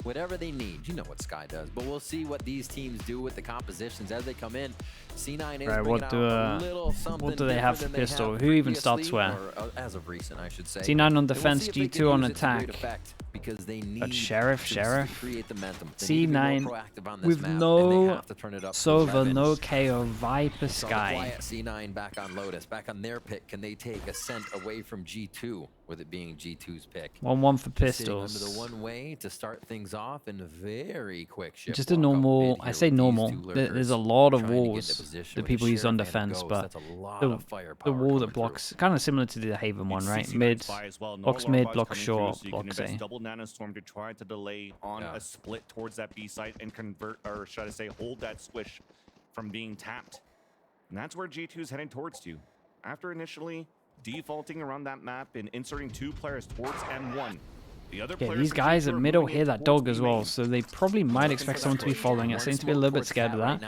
whatever they need. You know what Sky does, but we'll see what these teams do with the compositions as they come in. C9 is bringing out a little something. What do they have for pistol? Who even starts where? As of recent, I should say. C9 on defense, G2 on attack. Because they need But Sheriff. create the momentum. C9 with no Sova, no KO, Viper, Sky. C9 back on Lotus, back on their pick. Can they take Ascent away from G2 with it being G2's pick? 1-1 for pistols. Under the one way to start things off in a very quick shift. Just a normal, I say normal. There's a lot of walls that people use on defense, but the wall that blocks, kind of similar to the Haven one, right? Mid, blocks mid, blocks short, blocks A. Nanostorm to try to delay on a split towards that B site and convert, or should I say, hold that squish from being tapped. And that's where G2's heading towards to. After initially defaulting around that map and inserting 2 players towards M1. The other Yeah, these guys at middle hear that dog as well, so they probably might expect someone to be following it. Seems to be a little bit scared of that.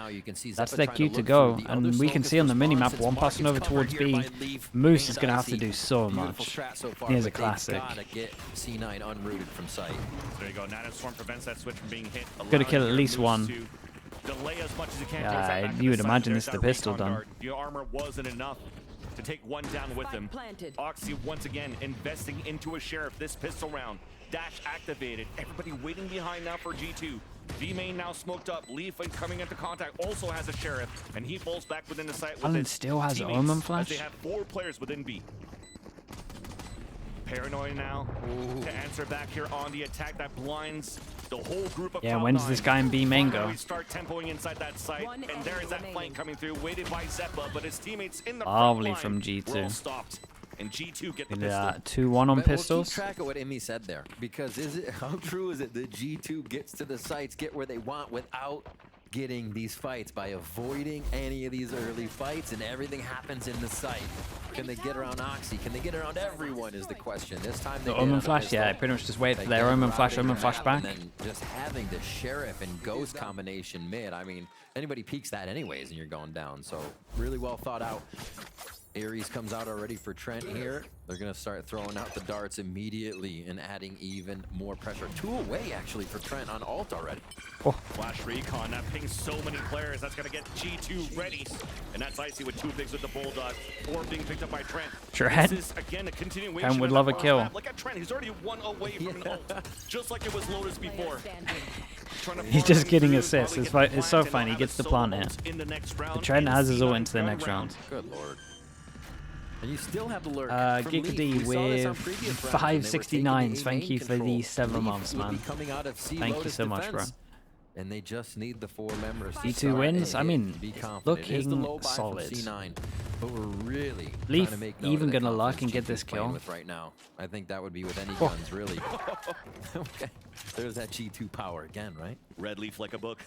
That's their cue to go, and we can see on the minimap, one passing over towards B. Moose is going to have to do so much. Here's a classic. C9 unrooted from sight. There you go. Nanostorm prevents that switch from being hit. Got to kill at least one. Delay as much as you can. Yeah, you would imagine this is the pistol done. The armor wasn't enough to take one down with him. Oxy once again investing into a Sheriff this pistol round. Dash activated. Everybody waiting behind now for G2. B main now smoked up. Leaf coming into contact also has a Sheriff, and he falls back within the site with his still has teammates Omen Flash. as they have 4 players within B. Paranoid now to answer back here on the attack that blinds the whole group of when's this guy in B main go? We start tempoing inside that site, and there is that flank coming through, weighted by Zeppa, but his teammates in the Lovely front from line G2. were all stopped. And G2 get the Yeah, pistol. 2-1 on We'll pistols. keep track of what Emmy said there, because how true is it that G2 gets to the sites, get where they want without getting these fights, by avoiding any of these early fights, and everything happens in the site? Can they get around Oxy? Can they get around everyone is the question. This time they The Omen Flash, yeah, pretty much just wait for their Omen Flash back. And then just having the Sheriff and Ghost combination mid, I mean, anybody peeks that anyways and you're going down. So really well thought out. Ares comes out already for Trent here. They're going to start throwing out the darts immediately and adding even more pressure. 2 away, actually, for Trent on ult already. Oh. Flash recon, that pings so many players. That's going to get G2 ready. And that's Icy with 2 bigs with the Bulldog. 4 being picked up by Trent. Trent. This is, again, a continuation. Trent would love a kill. Map. Look at Trent. He's already 1 away from an ult. Just like it was Lotus before. He's just getting assists. It's so funny. He gets the plant hit. The Trent has his ult into the next round. Good lord. And you still have the lurk. Giggity with 569s. Thank you for the 7 months, man. Thank you so much, bro. And they just need the 4 members. D2 wins. I mean, looking solid. But we're really Leaf trying to make even gonna luck and get this kill with right now. I think that would be with any guns, really. Okay, there's that G2 power again, right? Red Leaf like a book.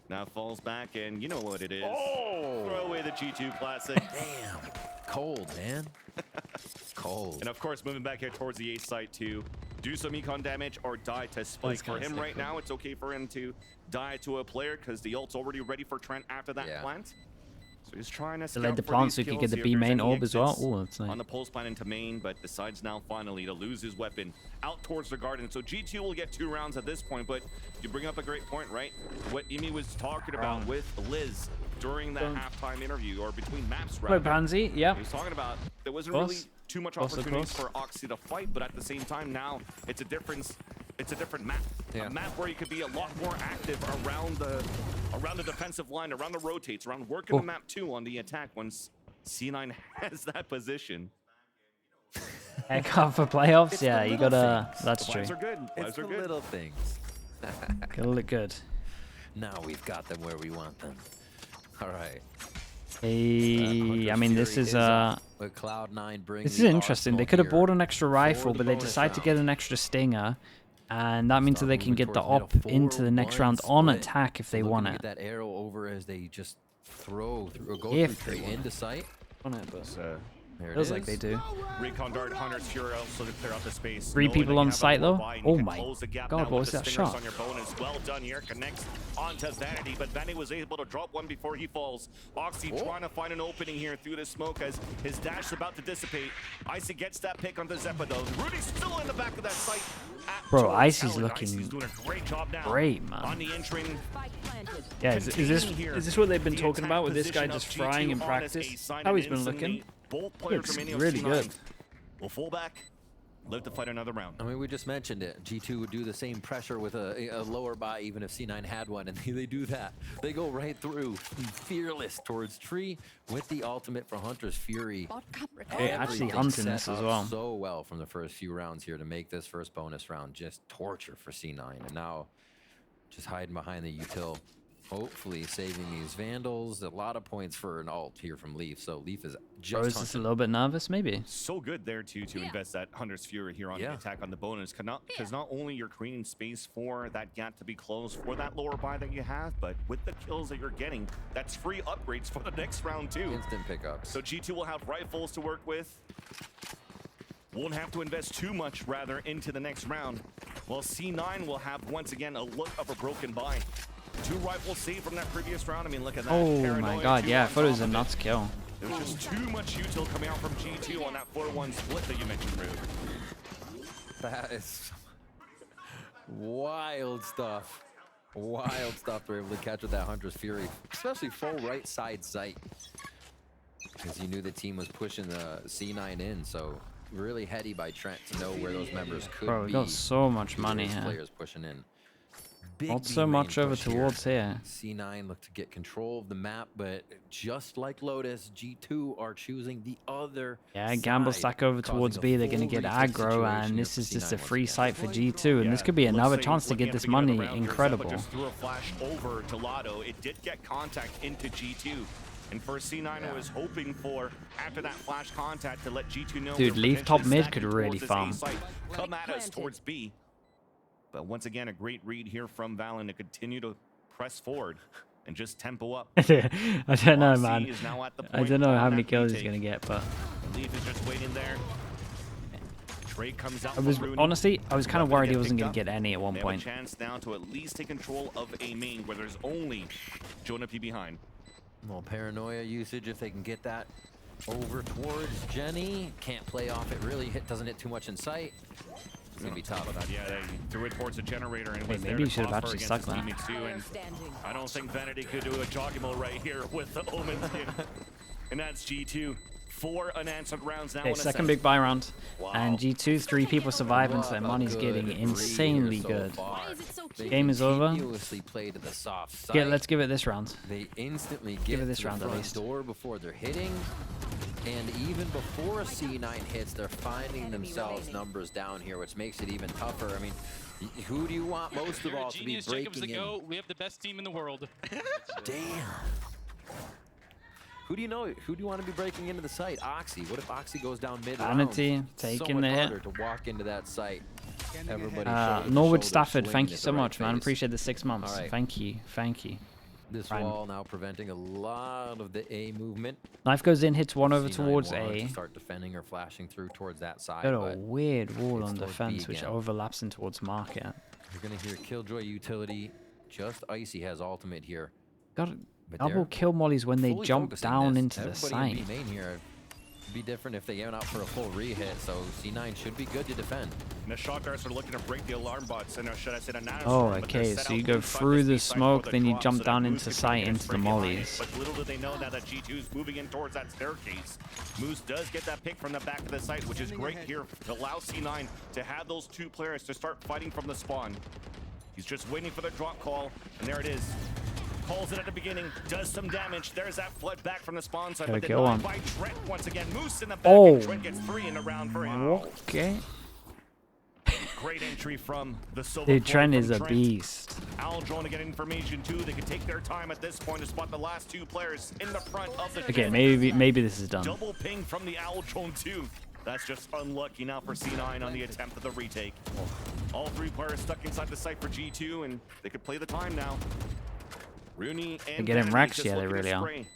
Now falls back, and you know what it is. Oh! Throw away the G2 classic. Damn. Cold, man. Cold. And of course, moving back here towards the A site to do some econ damage or die to Spike. For him right now, it's okay for him to die to a player because the ult's already ready for Trent after that plant. So he's trying to let the plant so he can get the B main orb as well. Oh, that's nice. On the pulse plan into main, but decides now finally to lose his weapon out towards the garden. So G2 will get 2 rounds at this point, but you bring up a great point, right? What Emi was talking about with Liz during that halftime interview, or between maps, right? Pansy, yeah. He was talking about there wasn't really too much opportunities for Oxy to fight, but at the same time now it's a different map. A map where you could be a lot more active around the defensive line, around the rotates, around working the map too on the attack once C9 has that position. Heck off for playoffs, yeah, you gotta. That's true. Are good. It's the little things. Gotta look good. Now we've got them where we want them. All right. I mean, this is interesting. They could have bought an extra rifle, but they decide to get an extra stinger, and that means that they can get the op into the next round on attack if they want it. That arrow over as they just through into sight. On it, but There it Feels is. like they do. Recon Dart, Hunter's Fury also to clear out the space. 3 Knowing people that on you have site a though. lower buy and Oh you can my close the gap god, now what with was the that stingers shot? on your bonus. Well done here. Connects onto Vanity, but Vanity was able to drop one before he falls. Oxy trying to find an opening here through the smoke as his dash is about to dissipate. Icy gets that pick onto Zeppa though. Rudy's still in the back of that site. Bro, Icy's looking Icy's doing a great job now. Great, man. On the entering. Yeah, is this what they've been talking about with this guy just frying in practice? How he's been looking? Looks really good. Will fall back, live to fight another round. I mean, we just mentioned it. G2 would do the same pressure with a lower buy, even if C9 had one, and they do that. They go right through, fearless towards Tree with the ultimate for Hunter's Fury. Hey, actually hunting this as well. So well from the first few rounds here to make this first bonus round just torture for C9, and now just hiding behind the util. Hopefully saving these Vandals. A lot of points for an ult here from Leaf. So Leaf is just Bro, is this a little bit nervous, maybe? So good there to invest that Hunter's Fury here on the attack on the bonus. Because not only you're creating space for that gap to be closed for that lower buy that you have, but with the kills that you're getting, that's free upgrades for the next round too. Instant pickups. So G2 will have rifles to work with. Won't have to invest too much, rather, into the next round. While C9 will have, once again, a look of a broken buy. 2 rifles saved from that previous round. I mean, look at that. Oh Paranoia my god, yeah, I thought it was a top of nuts kill. There was just too much util coming out from G2 on that 4-1 split that you mentioned, Rude. That is wild stuff. Wild stuff they're able to catch with that Hunter's Fury, especially full right side sight. Because you knew the team was pushing the C9 in, so really heady by Trent to know where those members could Bro, we be. got so much money here. Players pushing in. Not so much over towards here. C9 look to get control of the map, but just like Lotus, G2 are choosing the other Gamble side, stack over causing towards a B. They're going to full get retake aggro, situation and here this for is just C9 a free once site for G2, and this could be another chance to get this money. Incredible. Just threw a flash over to Lotto. It did get contact into G2. And for C9, I was hoping for, after that flash contact, to let G2 know. Dude, Leaf top mid could really farm. Come at us towards B. But once again, a great read here from Valen to continue to press forward and just tempo up. I don't know, man. is now at the I point don't know on how many that kills he's retake. going to get, but Leaf is just waiting there. Trey comes out. honestly, I was kind of Weapon worried he get wasn't picked going to up. get any at one They point. have a chance now to at least take control of a main where there's only Jonah P behind. Well, Paranoia usage, if they can get that over towards Jenny. Can't play off it, really doesn't hit too much in sight. It's gonna be tough. Yeah, they threw it towards the generator and it was maybe there you to should have prosper actually against stuck his that. teammates too, and I don't think Vanity could do a joggable right here with the Omen skin. And that's G2. 4 unanswered rounds now. Okay, in second Ascent. big buy round. Wow. And G2, 3 people surviving, so their What a money's getting good insanely read so good. far. They Game is over. continuously play to the soft side. Yeah, let's give it this round. They instantly Give get it this to the round at front least. door before they're hitting. And even before C9 hits, they're finding themselves numbers down here, which makes it even tougher. I mean, who do you want most of all to be breaking in? We have the best team in the world. Damn. Who do you know? Who do you want to be breaking into the site? Oxy. What if Oxy goes down mid round? Vanity taking the hit. To walk into that site. Everybody. Norwood Stafford, thank you so much, man. Appreciate the 6 months. All right. Thank you. Thank you. This Prime. wall now preventing a lot of the A movement. Knife goes in, hits one over C9 towards wanted A. to start defending or flashing through towards that side. Got a But weird wall it's on towards defense, B which again. overlaps in towards market. you're gonna hear Killjoy utility. Just Icy has ultimate here. Got But double they're kill mollies when they fully jump focusing down this. into the Everybody in site. B main here. It'd be different if they went out for a full re-hit, so C9 should be good to defend. And the shot guards are looking to break the alarm bots, and should I say the nano Oh, storm, but they're okay, set so out you go inside through the B side smoke, for the then you drop, jump so that down Moose into can sight, get into the right behind it. mollies. But little do they know now that G2 is moving in towards that staircase. Moose does get that pick from the back of the site, which is great here to allow C9 to have those 2 players to start fighting from the spawn. He's just waiting for the drop call, and there it is. Calls it at the beginning, does some damage. There's that flood back from the spawn side, Gotta but kill denied him. by Trent once again. Moose in the back, Oh. and Trent gets 3 in the round for him. Okay. Great entry from the solo. Dude, player Trent from is a Trent. beast. Owl drone to get information too. They can take their time at this point to spot the last 2 players in the front of the Okay, shift. maybe this is done. Double ping from the Owl drone too. That's just unlucky now for C9 on the attempt of the retake. All 3 players stuck inside the site for G2, and they could play the time now. Rooney and getting Vanity wrecked, just yeah, they looking to really are. spray.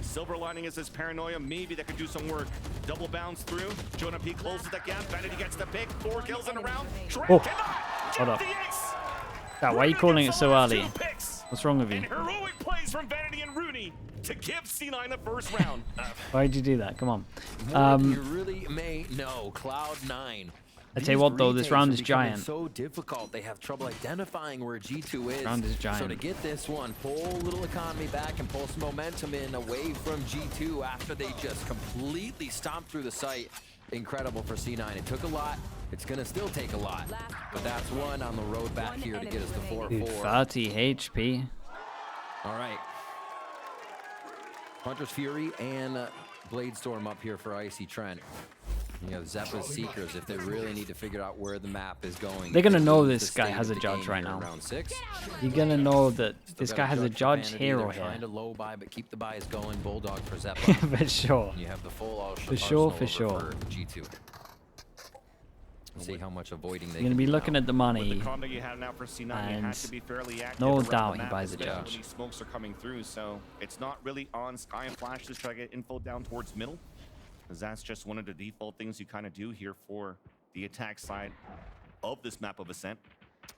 Silver lining is this Paranoia. Maybe that could do some work. double bounce through. Jonah P closes the gap. Vanity gets the pick. 4 kills in a round. Oh, hold up. God, why are you calling it so early? What's wrong with you? And heroic plays from Vanity and Rooney to give C9 the first round. Why did you do that? Come You on. really may know Cloud9. I tell you what though, this round is giant. So difficult. They have trouble identifying where G2 is. Round is giant. So to get this one, pull a little economy back and pull some momentum in away from G2 after they just completely stomped through the site. Incredible for C9. It took a lot. It's gonna still take a lot, but that's one on the road back here to get us to 4-4. 30 HP. All right. Hunter's Fury and Bladestorm up here for Icy Trent. You have Zeppa's Seekers if they really need to figure out where the map is going. They're gonna know this guy has a judge right now. Round 6. You're gonna know that this guy has a judge here or here. Trying to low buy, but keep the buys going. Bulldog for Zeppa. For sure. You have the full For sure. for G2. See how much avoiding they You're gonna be looking at the money. With the combo you have now for C9, you have to be fairly active no around doubt the he map, buys a especially judge. when these smokes are coming through, so it's not really on Sky and Flash to try to get info down towards middle, because that's just one of the default things you kind of do here for the attack side of this map of Ascent.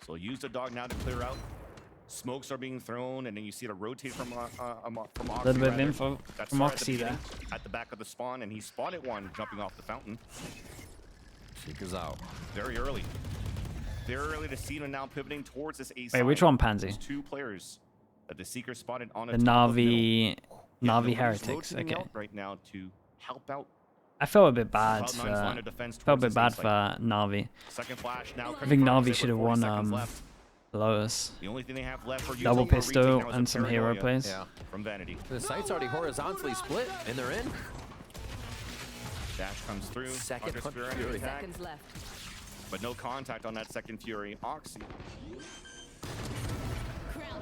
So use the dog now to clear out. Smokes are being thrown, and then you see it rotate from Oxy. A little bit of info from Oxy there. At the back of the spawn, and he spotted one jumping off the fountain. Seekers out. Very early. Very early to see them now pivoting towards this A side. Wait, which one, Pansy? There's 2 players that the Seeker spotted on The Navi Heretics. Okay. Right now to help out. I felt a bit bad. Cloud9's line of defense Felt a towards bit bad this A for side. Navi. Second flash now. I think confirms Navi it should have with 40 won seconds left. Lotus. The only thing they have left for Double using a pistol retake now is and a some hero paranoia plays. Yeah. from Vanity. The site's already horizontally split, and they're in. Dash comes through. Second Hunter's Hunter's Fury Fury. attack, Seconds left. but no contact on that second Fury. Oxy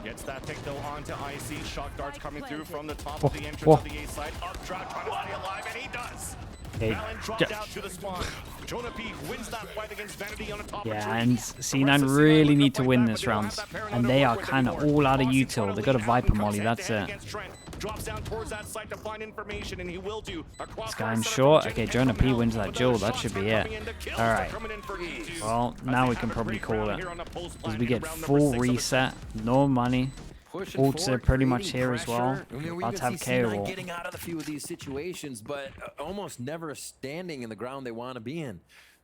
gets that pick though onto Icy. Shock darts coming through from the top of the entrance of the A side. Updraft trying to stay alive, and he does. Okay. Valen dropped out to the spawn. Jonah P wins that fight against Vanity on the top of Yeah, tree. and C9 really need to win this round. And they are kind of all out of util. They got a Viper Molly, that's it. Drops down towards that site to find information, and he will do. This guy in short. Okay, Jonah P wins that duel. That should be it. Alright. Well, now we can probably call it. As we get full reset, no money. Pushing Ults are forward, pretty much creating here as well. pressure. I mean, we About can to have see C9 KO. getting out of a few of these situations, but almost never standing in the ground they want to be in.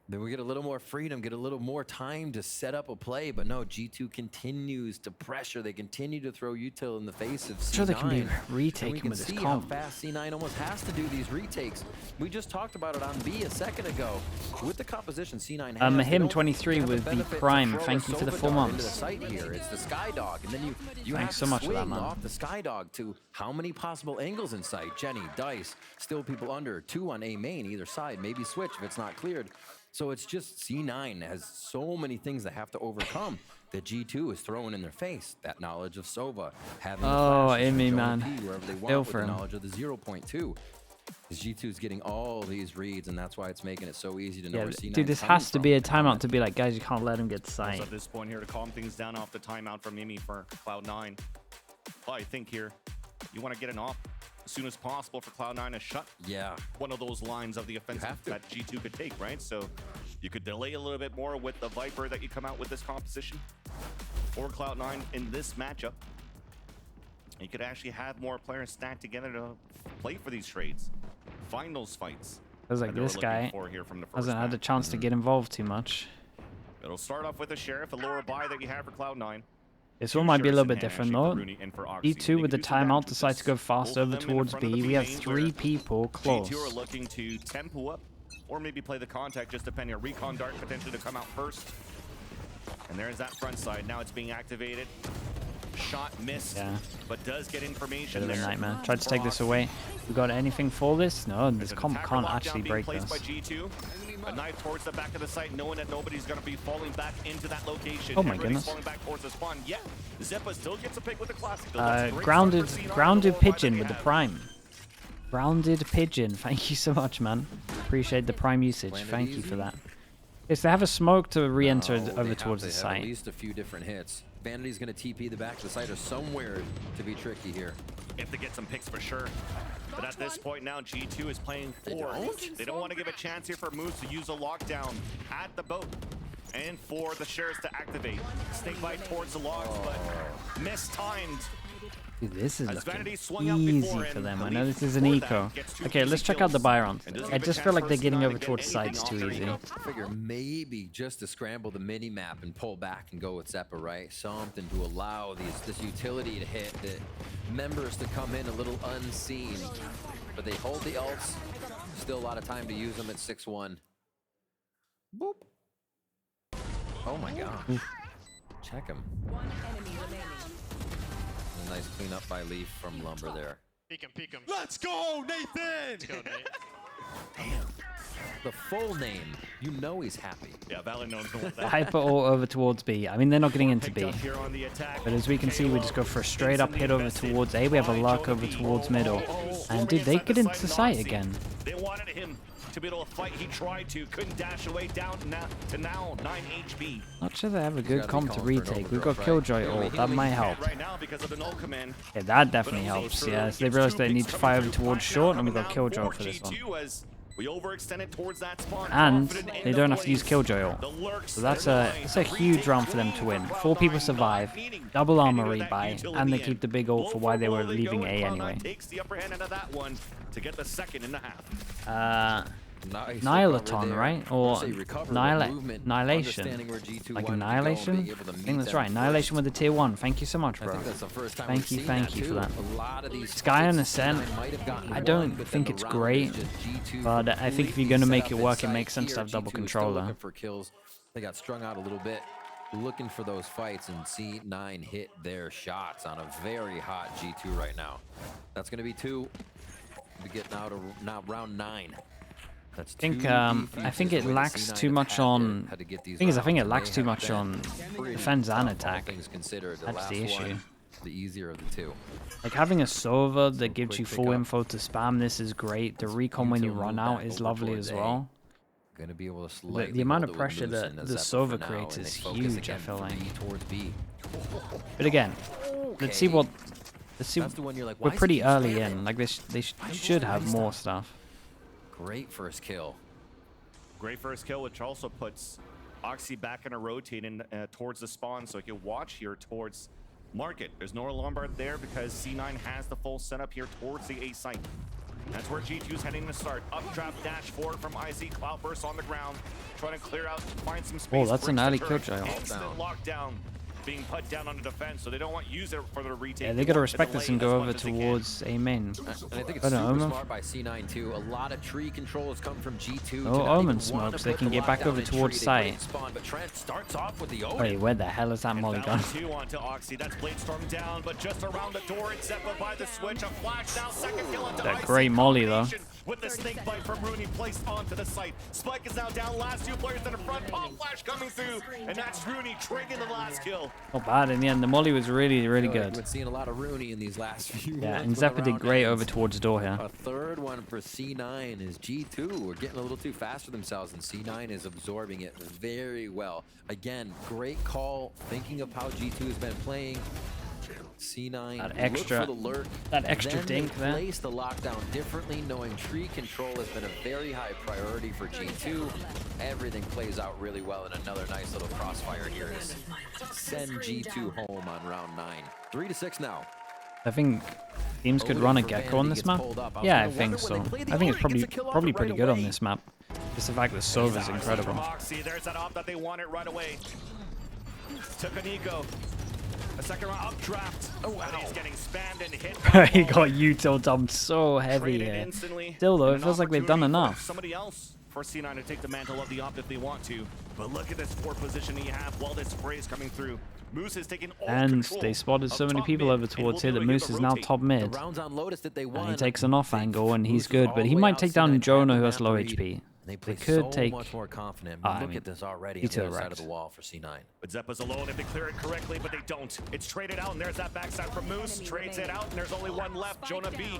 Then we get a little more freedom, get a little more time to set up a play, but no, G2 continues to pressure. They continue to throw util in the face of C9. Sure, they can be And we retaking can with this see how comp. fast C9 almost has to do these retakes. We just talked about it on B a second ago. With the composition C9 has, Him 23 with the Prime. Thank you for the 4 months. into the site here. It's the Skydog, and then you have Thanks so to much for that, swing man. off the Skydog to how many possible angles in sight? Jenny, Dice, still people under, 2 on A main, either side, maybe switch if it's not cleared. So it's just C9 has so many things that have to overcome that G2 is throwing in their face. That knowledge of Sova, having the Oh, flashes from Amy, Jonah man. P wherever they want Feel with for the him. knowledge of the 0.2. Because G2 is getting all these reads, and that's why it's making it so easy to know Yeah, where C9 dude, this has to be a timeout to be like, guys, you can't let him get sight. At this point here to calm things down off the timeout from Mimi for Cloud9. Well, I think here you want to get an off as soon as possible for Cloud9 to shut Yeah. one of those lines of the offensive have to. that G2 could take, right? So you could delay a little bit more with the Viper that you come out with this composition or Cloud9 in this matchup. You could actually have more players stacked together to play for these trades, find those fights. Feels like that they were this looking guy for here from the first hasn't had a match. chance to get involved too much. It'll start off with a Sheriff, a lower buy that you have for Cloud9. This Two one might be a Sheriffs little in bit hand, different actually, for though. Rooney and for Oxy. E2 They with the can do some damage timeout with decides this. to go fast Both of over them in towards front of B. the We have main 3 where people close. G2 are looking to tempo up or maybe play the contact, just depending on recon dart potentially to come out first. And there's that front side. Now it's being activated. Shot missed, Yeah. but does get information Bit of a there. nightmare. Tried to take this away. We got anything for this? No, this There's an comp attacker can't lockdown actually being break placed this. by G2. A knife towards the back of the site, knowing that nobody's going to be falling back into that location. Oh my Everybody's goodness. falling back towards the spawn. Yeah, Zeppa still gets a pick with the classic. though. That's a great Grounded, start for C9 grounded on the lower pigeon buy with that the we prime. Grounded pigeon. Thank you so much, man. Appreciate the prime usage. Landed Thank you easy. for that. Is they have a smoke to re-enter No, over they towards the have site. at least a few different hits. Vanity's going to TP the back of the site or somewhere to be tricky here. If they get some picks for sure. But at this point now, G2 is playing forward. They don't want to give a chance here for Moose to use a lockdown at the boat. And for the Sheriffs to activate. Snake bite towards the logs, but mistimed. Dude, this is As looking Vanity swung out easy before, for and them. I Khalif know this is an for eco. that gets 2 Okay, easy let's check out the kills. Byrons. And doesn't I give a just feel chance like for they're getting C9 over to get towards anything sites off too their easy. eco. I figure maybe just to scramble the mini-map and pull back and go with Zeppa, right? Something to allow this utility to hit, the members to come in a little unseen. But they hold the ults. Still a lot of time to use them at 6-1. Boop. Oh my gosh. Check him. A nice cleanup by Leaf from Lumber there. Peek him. Let's go, Nathan! Let's go, Nate. Damn. The full name. You know he's happy. Yeah, Valor knows going with that. Hyper all over towards B. I mean, they're not getting into Picked B. up here on the attack. But as we can see, we just go for a straight up hit over towards A. We have a luck over towards middle. And did they get into sight again? They wanted him to be able to fight. He tried to, couldn't dash away down to now 9 HP. Not sure they have a good gotta be comp to calling for an retake. We've got overdrive, Killjoy right? ult. That might help. Right now because of the null command. Yeah, that definitely helps. Yeah, so they realized they need to fire over towards short, and we've got Killjoy for this one. We overextended towards that spawn. And Confident in they the don't have to use plays. Killjoy ult. The lurks, So that's they're a huge round for them to win. 4 people survive, double armor rebuy, and they keep the big ult for why they were leaving A anyway. Takes the upper hand out of that one to get the second in the half. Nice Nihilaton, recover there. right? I Or would say recover, but movement, Annihilation. understanding where G2 Like wanted to go, Annihilation? being able to I meet think that's them right. Annihilation first. with the tier 1. Thank you so much, I bro. think that's the first time Thank we've you, seen thank that you for too. that. A lot of these Sky on fights, Ascent, C9 might have gotten I one, don't but then think the it's round great, was just G2 but I think if you're completely gonna set make up it his work, it side makes sense to here. have double G2 is still controller. looking for kills. They got strung out a little bit, looking for those fights, and C9 hit their shots on a very hot G2 right now. That's going to be 2. We get now round 9. That's I think 2 I think it defuses the way the lacks C9 too have much on. had to get these Thing is, I think it rounds, and lacks they too have much been on pretty defense and tough, all attack. things considered. The That's last the issue. one, the easier of the 2. Like having a Sova that gives quick you full pickup. info to spam this is great. The recon when you Util run move out back is over lovely towards as A. well. Going to be able to The slightly amount hold of it with pressure Moose that and the Zeppa Sova for now, creates and is they focus huge, I again feel from like. B towards B. But again, let's see what. Let's see. That's the one you're like, We're why is pretty he early spamming? in. Like they should have more stuff. Great first kill. Great first kill, which also puts Oxy back in a rotating towards the spawn, so he can watch here towards Market. There's no Lombard there because C9 has the full setup here towards the A site. That's where G2's heading to start. Updraft dash forward from IZ. Cloudburst on the ground, trying to clear out, find some space. Oh, that's an breaks early the kill turret. trail. Instant lockdown being put down on the defense, so they don't want user for the retake. Yeah, they gotta want to respect this delay and as go much over as they can. towards A main. And I think it's Oh, no, super Omen. smart by C9 too. A lot of tree control has come from G2. Oh, to not Omen even smokes. wanna They put can the get back lockdown over in towards tree. They site. spawn, but Trent starts off with the Omen. Wait, where the hell is that molly Valor gone? 2 onto Oxy. That's Bladestorm down, but just around the door, it's Zeppa by the switch. A flash now, second kill into That IC great molly, though. combination with the snake bite from Rooney placed onto the site. Spike is now down. Last 2 players in the front. Pop flash coming through, and that's Rooney triggering the last kill. Not bad in the end. The molly was really, really We've good. been seeing a lot of Rooney in these last few Yeah, months and when the Zeppa did round great ends. over towards door here. A third one for C9 is G2. We're getting a little too fast for themselves, and C9 is absorbing it very well. Again, great call, thinking of how G2 has been playing. C9 That look extra- for the lurk. that extra then dink they there. place the lockdown differently, knowing tree control has been a very high priority for G2. Everything plays out really well, and another nice little crossfire here is send G2 home on round 9. 3-6 now. I think teams could run a Gecko on this map. Yeah, I think so. I think it's probably pretty good on this map. Just the fact that Sova's incredible. From Oxy. There's that op that they wanted right away. Took an eco. A second round updraft. Oh, wow. He's getting spammed and hit. He got util dumped so heavy Traded here. instantly. Still though, And it an feels like they've done opportunity for enough. Somebody else for C9 to take the mantle of the op if they want to. But look at this 4 position he have while this spray is coming through. Moose is taking all And control they spotted so of many top people mid, over and towards will here be that able to Moose is now rotate. top The mid. rounds on Lotus that they won. And he takes an off angle and he's Moose good, all but the he way might out take C9 down Jonah at who the has low map HP. read. They play could so take- much more confident. I Look mean, at this already he on the too other side of wrecked. the wall for C9. But Zeppa's alone if they clear it correctly, but they don't. It's traded out, and there's that backside from Moose. Trades it out, and there's only one left. Jonah B.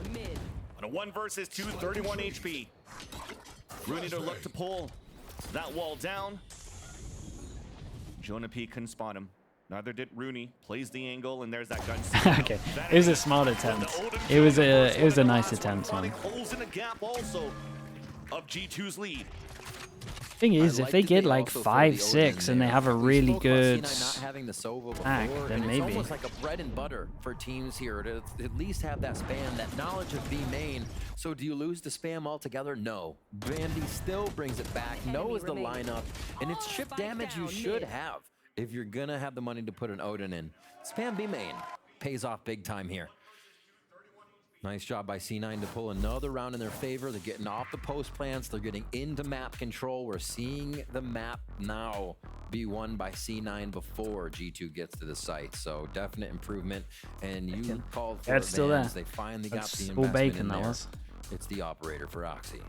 On a 1 versus 2, 31 HP. Rooney to look to pull. that wall down. Jonah P couldn't spot him. Neither did Rooney. Plays the angle, and there's that gun. Okay, it was a smart attempt. It was a nice attempt, man. Holes in the gap also of G2's lead. Thing is, if they get like 5-6 and they have a really good pack, then maybe. It's almost like a bread and butter for teams here to at least have that spam, that knowledge of B main. So do you lose the spam altogether? No. Bandy still brings it back, knows the lineup, and it's chip damage you should have if you're gonna have the money to put an Odin in. Spam B main pays off big time here. Nice job by C9 to pull another round in their favor. They're getting off the post plants. They're getting into map control. We're seeing the map now be won by C9 before G2 gets to the site. So definite improvement. And you called for it's still there. They finally got the all investment bacon, in that there. was. It's the operator for Oxy.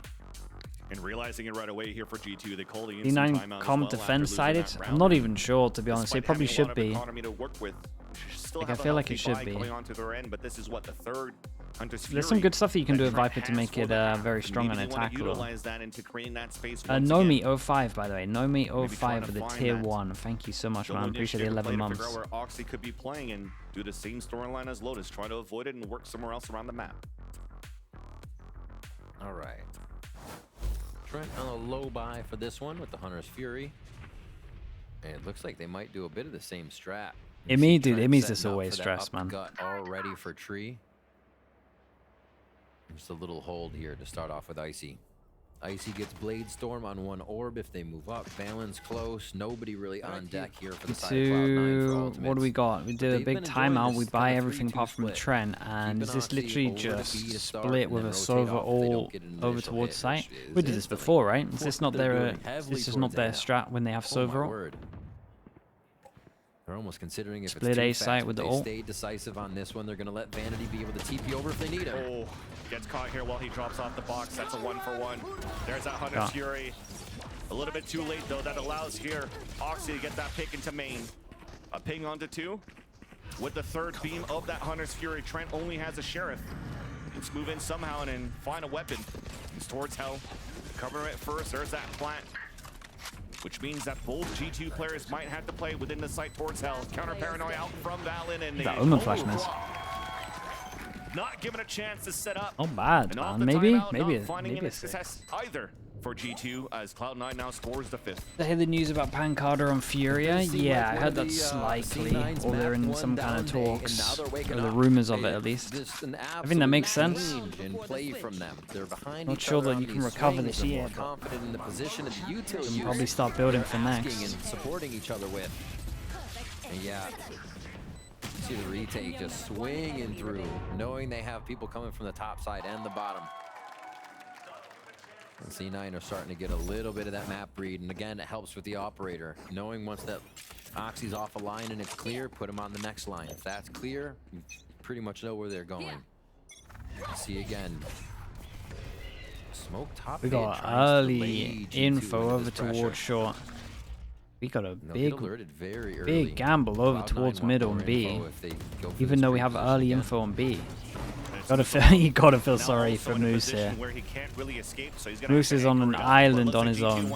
And realizing it right away here for G2, they call the instant timeout C9 as com well defense after sided? losing that I'm round. not even sure, to be honest. It probably should be. Like, I feel like it should be. End, but this is what the third There's some good stuff that you can do with Viper to make it very strong and attackable. Nomi 05, by the way. Nomi 05 with the tier 1. Thank you so much, man. Appreciate the 11 months. Where Oxy could be playing and do the same storyline as Lotus, try to avoid it and work somewhere else around the map. All right. Trent on a low buy for this one with the Hunter's Fury. And it looks like they might do a bit of the same strat. It means, dude, it means it's always stress, man. Got all ready for tree. Just a little hold here to start off with Icy. Icy gets Blade Storm on one orb if they move up. Balance close. Nobody really on deck here for the side of Cloud9 for ultimates. What do we got? We did a big timeout. We buy everything apart from the Trent. And is this literally just split with a Sova all over towards site? We did this before, right? Is this not their strat when they have Sova? They're almost considering if split A site with the ult. Stay decisive on this one. They're going to let Vanity be able to TP over if they need him. Oh, gets caught here while he drops off the box. That's a 1-for-1. There's that Hunter's Fury. A little bit too late, though. That allows here Oxy to get that pick into main. A ping onto 2. With the third beam of that Hunter's Fury, Trent only has a Sheriff. Let's move in somehow and then find a weapon. It's towards Hell. Cover it first. There's that plant. Which means that both G2 players might have to play within the site towards Hell. Counter paranoia out from Valen, and that Omen flash miss. Not given a chance to set up. Oh, bad, man. Maybe a success either for G2 as Cloud9 now scores the 5th. I heard the news about Pancada on Furia. Yeah, I heard that slightly, or they're in some kind of talks, or the rumors of it at least. I think that makes sense. Not sure that you can recover this year, but you can probably start building for next. Supporting each other with. And yeah. See the retake just swinging through, knowing they have people coming from the top side and the bottom. And C9 are starting to get a little bit of that map read, and again, it helps with the operator. Knowing once that Oxy's off a line and it's clear, put him on the next line. If that's clear, you pretty much know where they're going. See again. Smoke top. We got early info over towards short. We got a big gamble over towards middle and B, even though we have early info on B. You gotta feel sorry for Moose here. Moose is on an island on his own.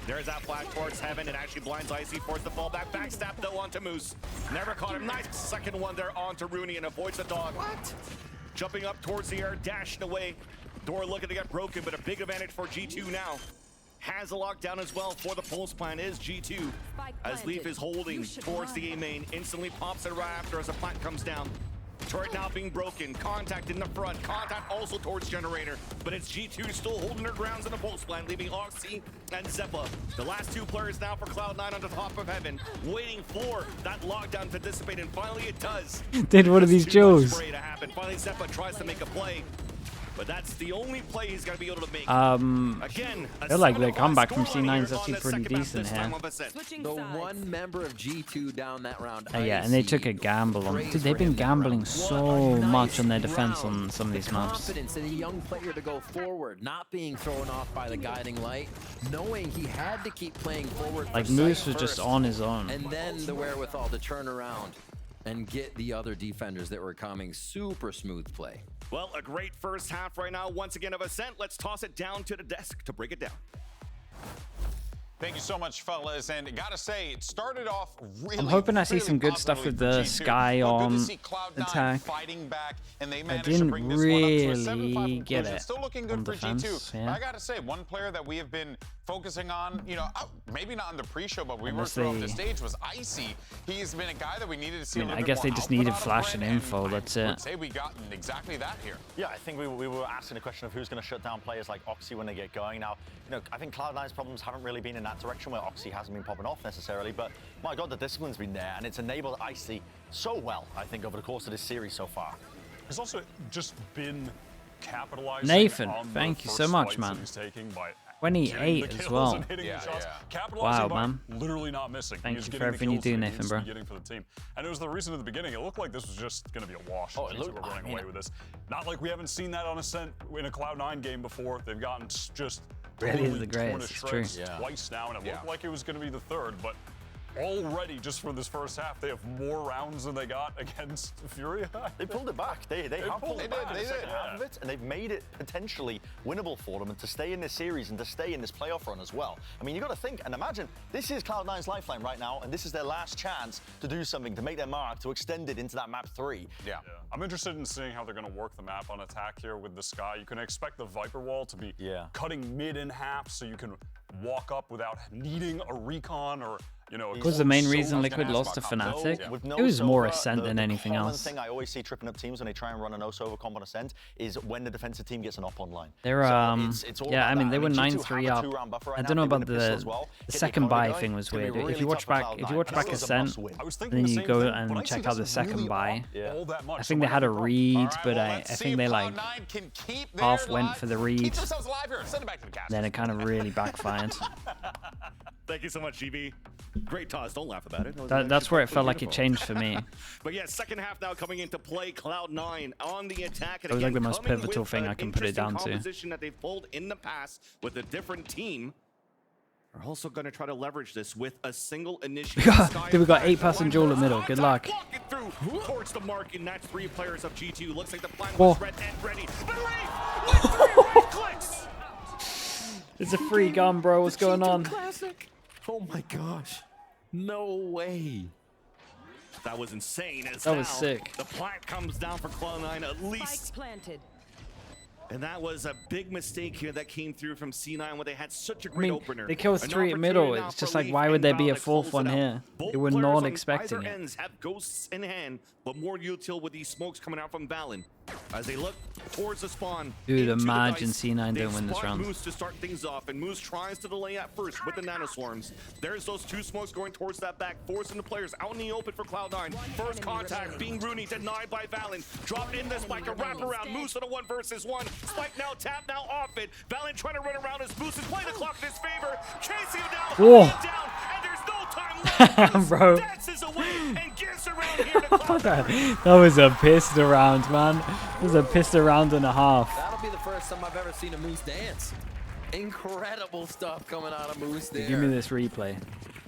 There's that flash towards heaven. It actually blinds Icy, forced the fall back. Backstab though onto Moose. Never caught him. Nice second one there onto Rooney and avoids the dog. What? Jumping up towards the air, dashing away. Door looking to get broken, but a big advantage for G2 now. Has a lockdown as well for the pulse plan is G2. As Leaf is holding towards the A main. Instantly pops it right after as the plant comes down. Turret now being broken. Contact in the front. Contact also towards Generator. But it's G2 still holding their grounds in the pulse plan, leaving Oxy and Zeppa. The last two players now for Cloud9 on the top of heaven, waiting for that lockdown to dissipate, and finally it does. Did one of these Joes. Finally Zeppa tries to make a play. But that's the only play he's going to be able to make. Again, I feel like the comeback from C9 is actually pretty decent here. The one member of G2 down that round. Yeah, and they took a gamble on. Dude, they've been gambling so much on their defense on some of these maps. Confidence in a young player to go forward, not being thrown off by the guiding light, knowing he had to keep playing forward. Like Moose was just on his own. And then the wherewithal to turn around and get the other defenders that were coming. Super smooth play. Well, a great first half right now, once again, of Ascent. Let's toss it down to the desk to break it down. Thank you so much, fellas. And gotta say, it started off really. I'm hoping I see some good stuff with the Sky on attack. I didn't really get it Still looking on good for defense. G2. Yeah. I gotta say, one player that we have been focusing on, you know, maybe not in the pre-show, but we Unless were throughout they- the stage, was Icy. He's been a guy that we needed to see. I mean, a I little guess bit they more just output needed out of flash and Brent, info, that's I it. would say we got exactly that here. Yeah, I think we were asking the question of who's going to shut down players like Oxy when they get going. Now, you know, I think Cloud9's problems haven't really been in that direction where Oxy hasn't been popping off necessarily, but my God, the discipline's been there, and it's enabled Icy so well, I think, over the course of this series so far. He's also just been capitalizing Nathan, on thank the you so first much, fights man. that he's taking by 28 getting the as kills well. and hitting the shots. Capitalizing Wow, by man. literally not missing. Thank He was you for getting the everything you kills do, that he Nathan, needs bro. to be getting for the team. And it was the reason at the beginning, it looked like this was just going to be a wash. Oh, it looked- We're running I mean, away with this. Not like we haven't seen that on Ascent in a Cloud9 game before. They've gotten just Really is totally the torn to greatest, it's true. shreds twice now, and it looked like it was going to be the third, but already, just for this first half, they have more rounds than they got against Furia. They pulled it back. They have pulled it back in the second half of Yeah. it, and they've made it potentially winnable for them and to stay in this series and to stay in this playoff run as well. I mean, you got to think and imagine, this is Cloud9's lifeline right now, and this is their last chance to do something, to make their mark, to extend it into that map 3. Yeah. I'm interested in seeing how they're going to work the map on attack here with the Sky. You can expect the Viper wall to be cutting mid in half, so you can walk up without needing a recon or, you know, What was the main reason Liquid lost to Fnatic? It was more Ascent than anything else. The thing I always see tripping up teams when they try and run a no-sova comp on Ascent is when the defensive team gets an op online. They're it's all yeah, about I mean that. they were G2 9-3 have a up. two-round buffer right I now. don't know They win about the pistol the as well. the Get second the buy economy thing going. was It's gonna weird. be If really you watch tough for back Cloud9. Ascent, I was then thinking you the same go thing, and but check Icy out the doesn't second really buy. op all that much, I so think they might had be a problem. read, All right, but well, I let's see think if they like Cloud9 can keep half their went live- for the read. Keep themselves alive here. Send it back to the cast. then it kind of really backfired. Thank you so much, GB. Great toss. Don't laugh about it. That's where it felt like it changed for me. But yeah, second half now coming into play. Cloud9 on the attack. And It was like again, the most coming pivotal with thing an I can put it down interesting to. composition that they've pulled in the past with a different team. We're also going to try to leverage this with a single initiative. Dude, we got 8-person duel in middle. Good luck. Walking through towards the mark, and that's 3 players of G2. Looks like the plan Whoa. was red and ready. With 3 red clicks. It's a free gun, bro. What's going on? Classic. Oh my gosh. No way. That was insane. As That was now sick. The plant comes down for Cloud9 at least. Spike planted. And that was a big mistake here that came through from C9 when they had such a I great mean, opener. they killed An 3 at middle. opportunity now It's for just like, Leaf why would there be a inbound to fourth close one it out. here? Both They were players not on expecting either it. ends have ghosts in hand, but more util with these smokes coming out from Valen. As they look towards the spawn. Dude, into the imagine dice, C9 they don't win this spot round. Moose to start things off, and Moose tries to delay at first with the nanoswarms. There's those 2 smokes going towards that back, forcing the players out in the open for Cloud9. First contact being Rooney denied by Valen. Drop in the Spike, a wraparound. Moose on a 1 versus 1. Spike now tap, now off it. Valen trying to run around as Moose is playing the clock in his favor. Chasing him down, Whoa. hunting him down, and there's no time left. Bro. Dances away and gives around here to Cloud9. That was a pissed around, man. It was a pissed around and a half. That'll be the first time I've ever seen a Moose dance. Incredible stuff coming out of Moose there. Give me this replay.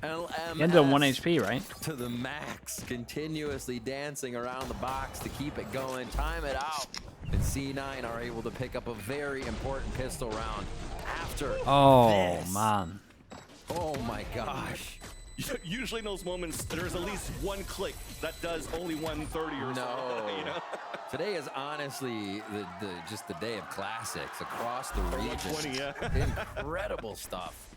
LMS He ended on 1 HP, right? to the max, continuously dancing around the box to keep it going, time it out. And C9 are able to pick up a very important pistol round after Oh, this. man. Oh my gosh. Usually in those moments, there's at least 1 click that does only 130 or so. No. You know? Today is honestly just the day of classics across the region. 120, yeah. Incredible stuff.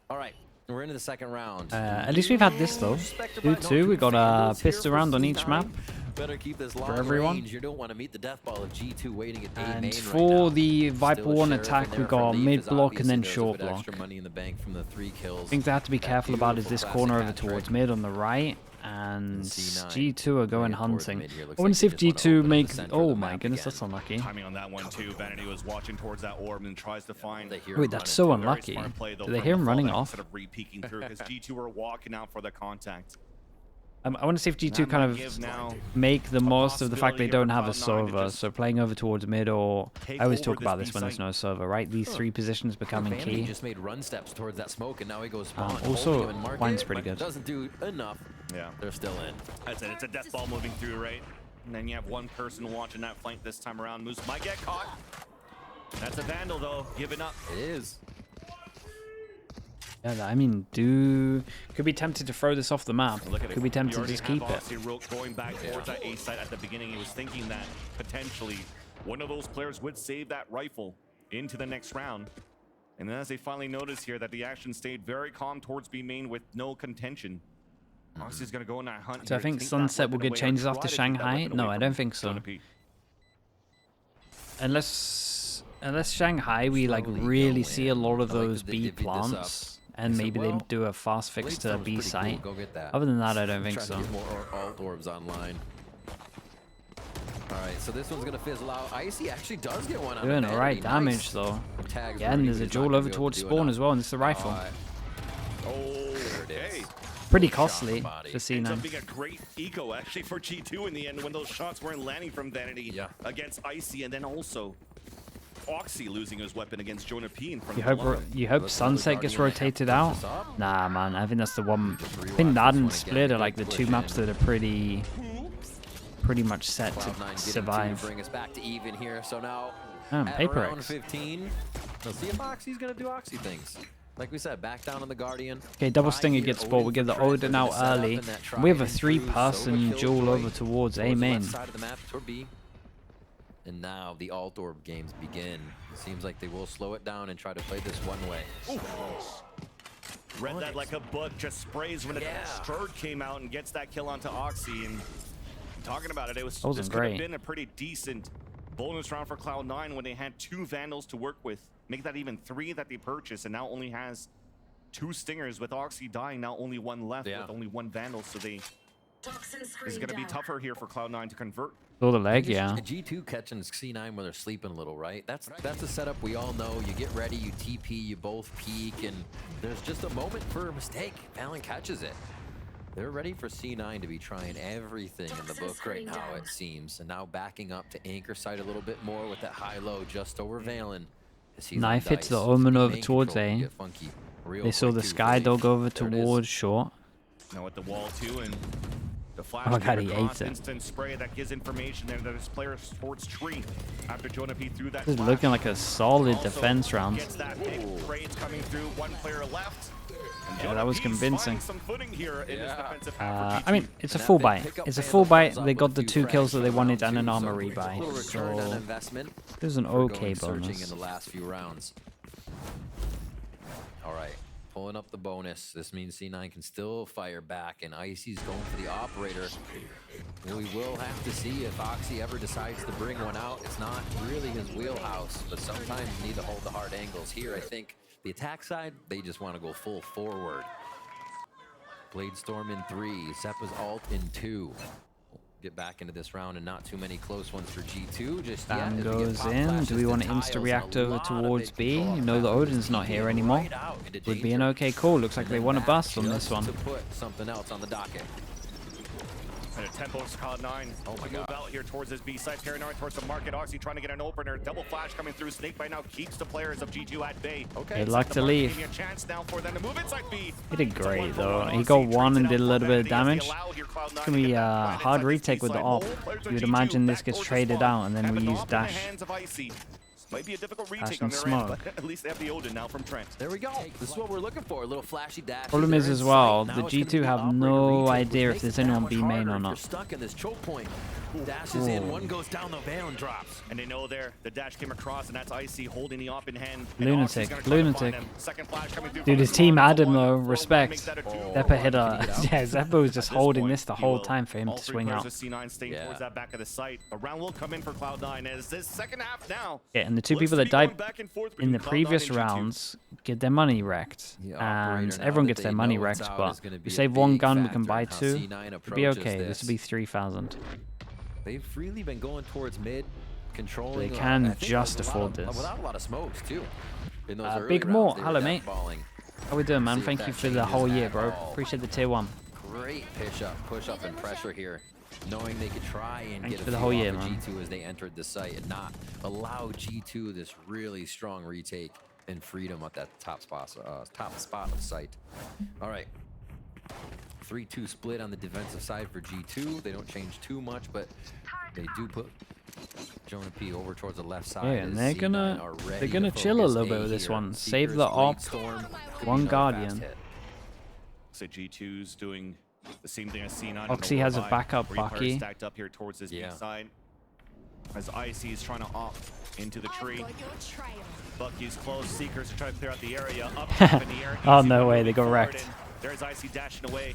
All right, we're into the second round. At least we've had this, though. 2-2. We got pissed around on each map. Better keep this long everyone. range. You don't want to meet the death ball of G2 waiting at A main And right for now. the Viper Still a 1 sheriff in attack, we there for got Leaf, mid as block and then obviously short there's a bit block. extra money in the bank from the 3 kills. I think they have to be careful about is this beautiful corner over classic hat towards trick. mid on the right, and C9 G2 are going going towards hunting. mid here. Looks I want like to see they if just wanna G2 open make. the center of Oh the my map goodness, again. that's unlucky. Timing on that one too. Vanity was watching towards that orb and tries to find. They hear Wait, him that's running so too. Very unlucky. smart play, though, Do they from hear the him running fallback off? Instead of re-peeking through because G2 are walking out for the contact. I want to see if G2 That kind might give of now make the most of the fact they possibility don't here have a for Cloud9 to Sova, just so playing over towards mid or... take I always over talk about this this when there's B no Sova, right? These 3 positions becoming Vanity key. just made run steps towards that smoke, and now he goes spawn. Also, holding him in market, Wine's pretty but good. Doesn't do enough Yeah. They're still in. That's it. It's a death ball moving through, right? And then you have one person watching that flank this time around. Moose might get caught. That's a Vandal, though. Giving up. It is. Yeah, I mean, could be tempted to throw this off the map. Could be tempted to just keep it. Going back towards that A site at the beginning, he was thinking that potentially one of those players would save that rifle into the next round. And then as they finally notice here that the action stayed very calm towards B main with no contention. Oxy's gonna go on that hunt. So I think Sunset will get changes after Shanghai. No, I don't think so. Unless Shanghai, we like really see a lot of those B plants, and maybe they do a fast fix to B site. Other than that, I don't think so. More alt orbs online. All right, so this one's gonna fizzle out. Icy actually does get one. Doing alright damage though. Yeah, and there's a duel over towards spawn as well, and it's the rifle. Oh, there it is. Pretty costly for Ends C9. up being a great eco actually for G2 in the end when those shots weren't landing from Vanity against Icy, and then also Oxy losing his weapon against Jonah P in front of You hope Sunset gets rotated out? Nah, man. I think that's the one. I think that and Split are like the two maps that are pretty much set to survive. Bring us back to even here. So now Paper around X. 15. Let's see if Oxy's gonna do Oxy things. Like we said, back down on the Guardian. Okay, double stinger gets bought. We get the Odin out early. We have a 3-person duel over towards A main. Side of the map toward B. And now the alt orb games begin. It seems like they will slow it down and try to play this one way. Read that like a book, just sprays when a Sturd came out and gets that kill onto Oxy. And talking about it, this could have been a pretty decent bonus round for Cloud9 when they had 2 Vandals to work with. Make that even 3 that they purchased, and now only has 2 Stingers with Oxy dying. Now only 1 left with only 1 Vandal, so it's going to be tougher here for Cloud9 to convert. Pull the leg, yeah. G2 catching C9 when they're sleeping a little, right? That's a setup we all know. You get ready, you TP, you both peek, and there's just a moment for a mistake. Valen catches it. They're ready for C9 to be trying everything in the book right now, it seems. And now backing up to anchor site a little bit more with that high-low just over Valen. Knife hits the Omen over towards A. They saw the Sky Dog over towards short. Now at the wall too, and the flash he ate it. instant spray that gives information there that his players towards tree after Jonah P threw that. This is looking like a solid defense round. Gets that big trades coming through, 1 player left. Yeah, that was convincing. Some footing here in this defensive I mean, it's a full buy. It's a full buy. They got the 2 kills that they wanted and an armor rebuy. So there's an okay bonus. In the last few rounds. All right, pulling up the bonus. This means C9 can still fire back, and Icy's going for the operator. We will have to see if Oxy ever decides to bring one out. It's not really his wheelhouse, but sometimes you need to hold the hard angles. Here, I think the attack side, they just want to go full forward. Blade Storm in 3, Seppa's ult in 2. Get back into this round and not too many close ones for G2 just yet. Bam goes in. Do we want to insta-react over towards B? You know the Odin's not here anymore. Would be an okay call. Looks like they want to bust on this one. To put something else on the docket. And a tempo is Cloud9. Oh my God. Move out here towards this B side. Paranoid towards the market. Oxy trying to get an opener. Double flash coming through. Snake by now keeps the players of G2 at bay. Okay, luck to leave. A chance now for them to move inside B. He did great though. He got 1 and did a little bit of damage. It's gonna be a hard retake with the op. You'd imagine this gets traded out and then we use dash. Might be a difficult retake on their end, but at least they have the Odin now from Trent. There we go. This is what we're looking for. A little flashy dash. Problem is as well, the G2 have no idea if there's anyone B main or not. Stuck in this choke point. Dashes in, 1 goes down, the veil and drops. And they know there, the dash came across, and that's Icy holding the op in hand. Lunatic, lunatic. Second flash coming through. Dude, his team had him though, respect. Zeppa hit a... Yeah, Zeppa was just holding this the whole time for him to swing out. C9 staying towards that back of the site. A round will come in for Cloud9 as this second half now. Yeah, and the 2 people that died in the previous rounds get their money wrecked. And everyone gets their money wrecked, but we save 1 gun, we can buy 2. It'll be okay, this will be 3,000. They've really been going towards mid, controlling. They can just afford this. Without a lot of smokes, too. Big Mort, hello mate. How we doing, man? Thank you for the whole year, bro. Appreciate the tier 1. Great push up and pressure here. Knowing they could try and get a for the whole year, man. G2 as they entered the site and not allow G2 this really strong retake and freedom at that top spot of sight. All right. 3-2 split on the defensive side for G2. They don't change too much, but they do put Jonah P over towards the left side. Yeah, and they're gonna chill a little bit with this one. Save the op. One Guardian. So G2's doing the same thing as C9. Oxy has a backup Bucky. Stacked up here towards this B side. As IC is trying to opt into the tree. Bucky's close. Seekers are trying to clear out the area. Up in the air. Oh, no way. They got wrecked. There's IC dashing away.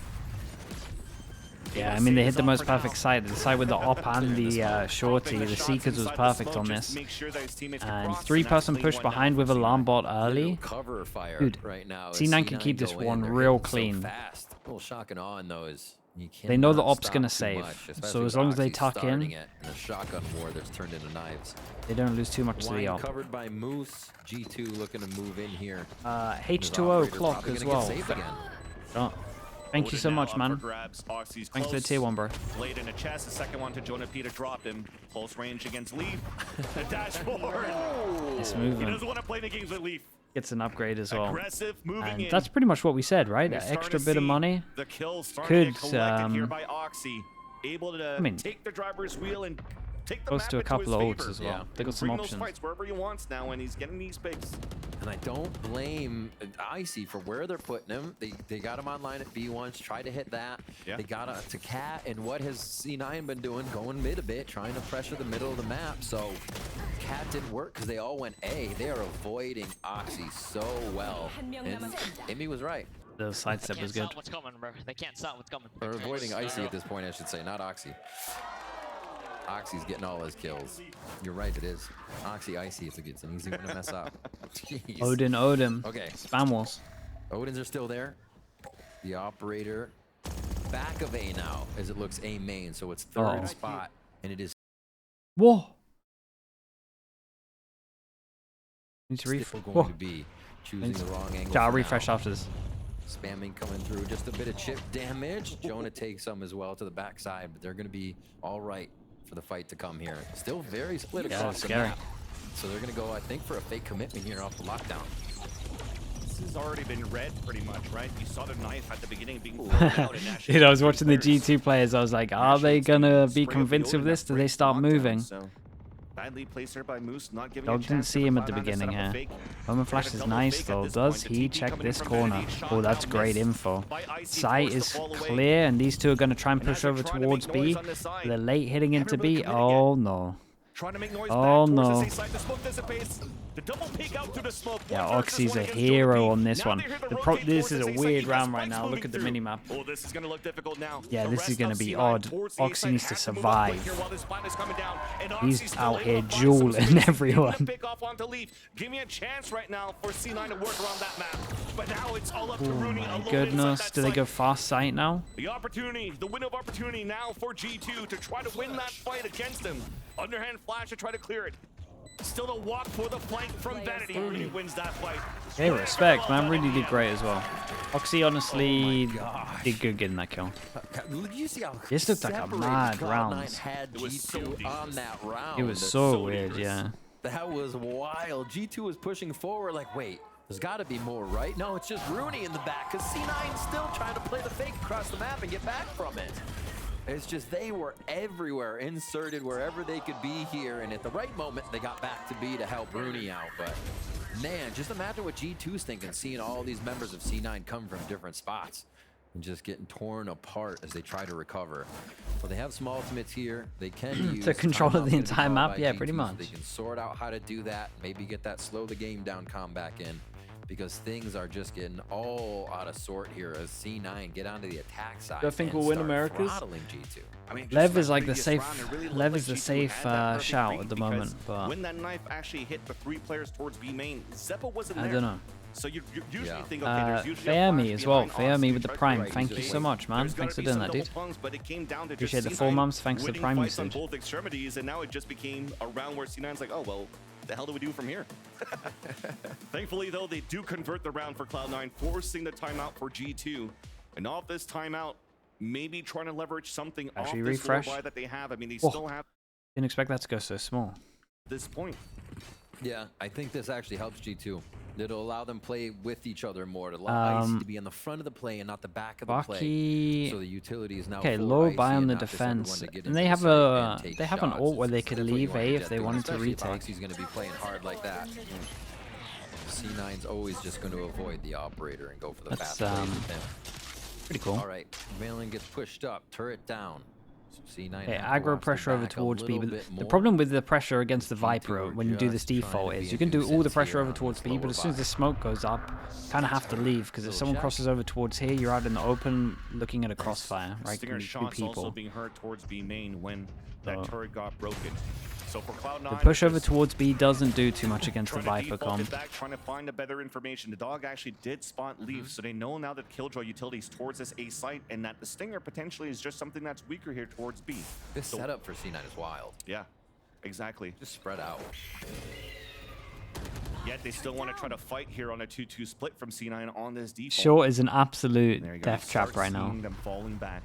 Yeah, I mean, they hit the most perfect site. The site with the op and the shorty. The Seekers was perfect on this. And 3-person push behind with alarm bot early. Dude, C9 can keep this one real clean. A little shock and awe in those. They know the op's gonna save, so as long as they tuck in, a shotgun war that's turned into knives. They don't lose too much to the op. Covered by Moose. G2 looking to move in here. H2O clock as well. Oh. Thank you so much, man. Thanks for the tier 1, bro. Blade in a chest, the second one to Jonah P to drop him. Close range against Leaf. The dashboard. This movement. He doesn't want to play the games with Leaf. Gets an upgrade as well. Aggressive, moving and that's pretty much what we said, right? That extra bit of money the kills could, here by Oxy, able to I mean, take the driver's wheel and take the close map to a couple of into his ults as favor. well. They got some Bring options. those fights wherever he wants now when he's getting these picks. And I don't blame Icy for where they're putting him. They got him online at B once, tried to hit that. Yeah. They got to Cat, and what has C9 been doing? Going mid a bit, trying to pressure the middle of the map. So Cat didn't work because they all went A. They are avoiding Oxy so well. And Amy was right. The sidestep was good. What's coming, bro? They can't stop what's coming. Or avoiding Icy at this point, I should say, not Oxy. Oxy's getting all his kills. You're right, it is. Oxy, Icy, it's an easy one to mess up. Jeez. Odin. Okay. Spam walls. Odins are still there. The operator back of A now, as it looks A main, so it's third spot, and it is. Whoa. Need to still going to be choosing the wrong angle. I'll refresh after this. Spamming coming through, just a bit of chip damage. Jonah takes some as well to the backside, but they're going to be all right for the fight to come here. Still very split across the map. So they're going to go, I think, for a fake commitment here off the lockdown. This has already been read pretty much, right? You saw the knife at the beginning being thrown out. Dude, I was watching the G2 players. I was like, are they going to be convinced of this? Do they start moving? Badly placed there by Moose, not giving Dog didn't see him at the beginning here. Moment Flash is nice though. Does he check this corner? Oh, that's great info. Site is clear, and these two are going to try and push over towards B. They're late hitting into B. Oh no. Oh no. Yeah, Oxy's a hero on this one. This is a weird round right now. Look at the minimap. Oh, this is going to look difficult now. Yeah, this is going to be odd. Oxy needs to survive. He's out here dueling everyone. Give me a chance right now for C9 to work around that map. But now it's all up to Oh Rooney my alone. goodness. Do they go fast sight now? The opportunity, the window of opportunity now for G2 to try to win that fight against him. Underhand flash to try to clear it. Still to walk for the flank from Vanity. Rooney wins that fight. Hey, respect, man. Really did great as well. Oxy honestly did good getting that kill. You see how This looked like a mad round. Had G2 on that round. It was so weird, yeah. That was wild. G2 was pushing forward like, wait, there's got to be more, right? No, it's just Rooney in the back because C9's still trying to play the fake across the map and get back from it. It's just they were everywhere, inserted wherever they could be here, and at the right moment, they got back to B to help Rooney out. But man, just imagine what G2's thinking, seeing all these members of C9 come from different spots and just getting torn apart as they try to recover. So they have some ultimates here. They can use to control the entire map, yeah, pretty much. So they can sort out how to do that, maybe get that slow the game down comeback in, because things are just getting all out of sort here as C9 get onto the attack side. Do I think we'll win Americas? G2. I mean, Lev is like the safe. Lev is the safe shout at the moment, but when that knife actually hit the 3 players towards B main, Zeppo wasn't there. I don't know. So you usually think, okay, there's usually Fairme as well. Fairme with the prime. Thank you so much, man. Thanks for doing that, dude. Appreciate the 4 months. Thanks for the prime usage. Both extremities, and now it just became a round where C9's like, oh well, the hell do we do from here? Thankfully, though, they do convert the round for Cloud9, forcing the timeout for G2. And off this timeout, maybe trying to leverage something Actually, off this refresh. worldwide that they have. I mean, they still have Didn't expect that to go so small. this point. Yeah, I think this actually helps G2. It'll allow them play with each other more. To allow Icy to be on the front of the play and not the back of the play. Bucky. So the utility is now Okay, for low Icy buy on and the not just everyone defense, to get and they into have the site and a take an shots. ult where they could That's what you leave wanna A get if they doing, wanted to especially if retake. Oxy's going to be playing hard like that. C9's always just going to avoid the operator and go for the That's, fast play with him. Pretty cool. All right, Valen gets pushed up, turret down. So C9 Okay, have to aggro watch the pressure over back a towards B, little but bit the more. problem with the pressure against the G2 Viper are when you do this just trying default to is be you a can do all the nuisance pressure here over on towards this B, but lower as soon as buy. the smoke goes up, kind of have to leave, because if Little someone check. crosses over towards here, you're out in the open looking at a crossfire, right? Stinger Can be two shots also people. being heard towards B main when that So- turret got broken. So for Cloud9, The push over just towards B doesn't do too much against the trying to Viper default it comp. back, trying to find a better information. The dog actually did spot Leaf, so they know now that Killjoy utilities towards this A site, and that the Stinger potentially is just something that's weaker here towards B. This So- setup for C9 is wild. Yeah, exactly. Just spread out. Yet they still want to try to fight here on a 2-2 split from C9 on this default. Short is an absolute There you go. death trap Start right now. seeing them falling back.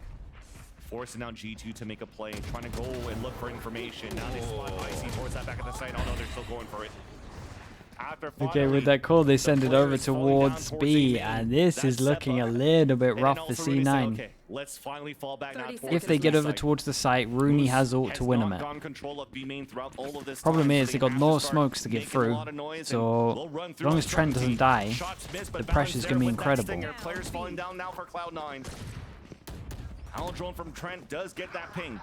Forcing out G2 to make a play, trying to go and look for information. Now they spot Icy towards that back of the site. Oh no, they're still going for it. After Okay, finally, with that call, they the send it player over is falling down towards towards B, A and main. this That's is looking a Seppa. little bit And then rough for also Rooney say, C9. okay, let's finally fall back now towards If they this get B over site. towards the site, Rooney Moose has ult to win them not it. gone control of B main throughout all of this Problem time, is, so they got have no start smokes to get making a through, lot of noise, so and we'll run as through long our as Trent doesn't strategy. die, Shots missed, but the pressure's Valen's gonna be there with that incredible. Stinger. Players falling down now for Cloud9. Owl drone from Trent does get that ping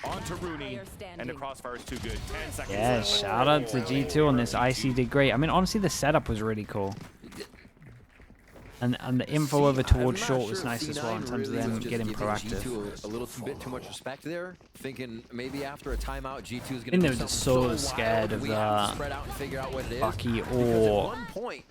onto Rooney, and the crossfire is too good. 10 seconds Yeah, left. shout out to G2 on this. Icy did great. I mean, honestly, the setup was really cool. And the info over towards I'm not short sure was if nice as well in C9 terms of really them was just getting giving proactive. G2 a little bit too much respect there, thinking maybe after a timeout, G2 is going to think do they were just so something scared wild, of we have to the spread out and figure out what it is. Bucky Because or at one point,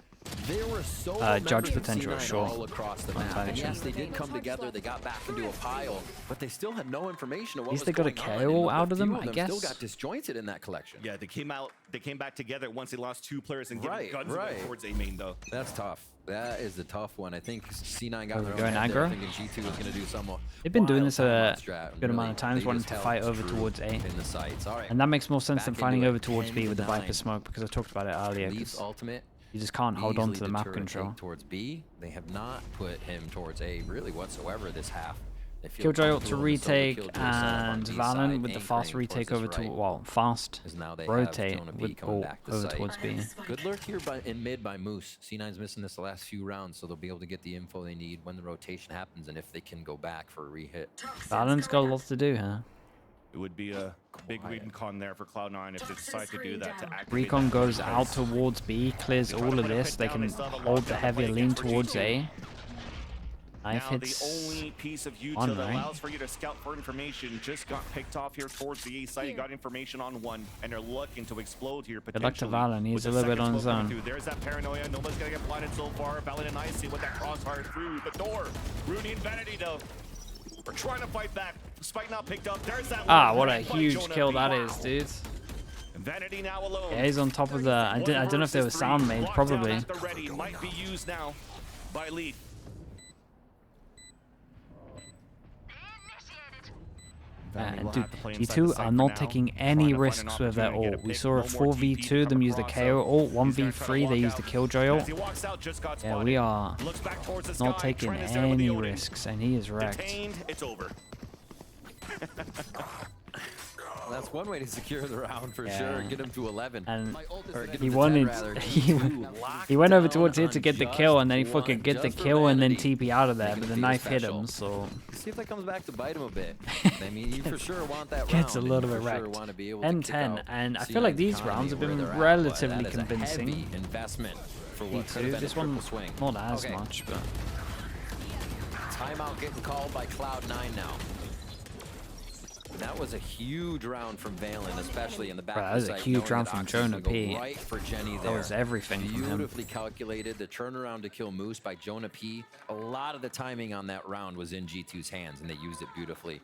there were so Judge members of potential C9 short all across the on map. And Titan. yes, they did come together. They got back into a pile, but they still had no information of what At least was they got a going on. KO And out a of them, few I Still guess. got disjointed in that collection. Yeah, they came back together once they lost 2 players and getting Right, guns right. towards A main though. That's tough. That is a tough one. I think C9 got Are their we own going head there, aggro? thinking G2 was going to do some They've been doing wild this a timeout strat, and good amount really, of times, they wanting just to held fight over true towards A. in the sights. All right. And that makes more sense Back than into fighting it, over towards B with the 10-9. Viper smoke, because I talked about it earlier. 'cause Leaf's ultimate. you just can't hold on to easily the map deter a control. take towards B. They have not put him towards A really whatsoever this half. They feel Killjoy ult to comfortable in the solo retake, Killjoy setup on and B Valen side, with the fast anchoring retake towards over this to, right. well, fast As now they rotate have Jonah B with coming ult back to over site. towards B. Good lurk here in mid by Moose. C9's missing this the last few rounds, so they'll be able to get the info they need when the rotation happens and if they can go back for a re-hit. Valen's got a lot to do here. It would be a big recon there for Cloud9 if they decide to do that, to activate Recon that goes because out towards B, clears all of this. They can hold the heavier lean towards A. Knife now the hits. only piece of one, util that right? allows for you to scout for information just got picked off here towards the A site. You got information on one, and they're looking to explode here Good luck to potentially. Valen. He's with a the little bit second on his smoke coming own. through. There's that paranoia. Nobody's gonna get blinded so far. Valen and Icy with that crossfire through the door. Rooney and Vanity though. We're trying to fight back. Spike not picked up. There's that. Ah, one what a right by huge Jonah kill B. that Wow. is, dude. Vanity now alone. Yeah, he's on top of the... I don't know if there was sound made, probably. At the ready might be used now by Leaf. And dude, G2 are not taking any risks with their ult. We saw a 4v2, them use the KO ult, 1v3, they use the Killjoy ult. Yeah, we are not taking any risks, and he is wrecked. It's over. That's one way to secure the round for Yeah. sure. Get him to 11. And Or get him he to 10 wanted, rather. he went over towards here Lockdown to get the on kill, and then he just fucking one, get the just for kill and then vanity. TP out of there, Making but the it feel knife hit special. him, so See if that comes back to bite him a bit. I mean, you for sure want that round. gets a and little you bit for sure wrecked. want to be able to kick 10-10, out and I C9's feel like these economy rounds have where been they're at, but relatively that is a convincing. heavy investment for what could have G2, been this a triple one swing. not as Okay. much, but Timeout getting called by Cloud9 now. That was a huge round from Valen, especially in the back Bro, of that the was a site, huge knowing round that from Oxy's gonna Jonah P. go right for Jenny that there. was everything from him. Beautifully calculated. The turnaround to kill Moose by Jonah P. A lot of the timing on that round was in G2's hands, and they used it beautifully.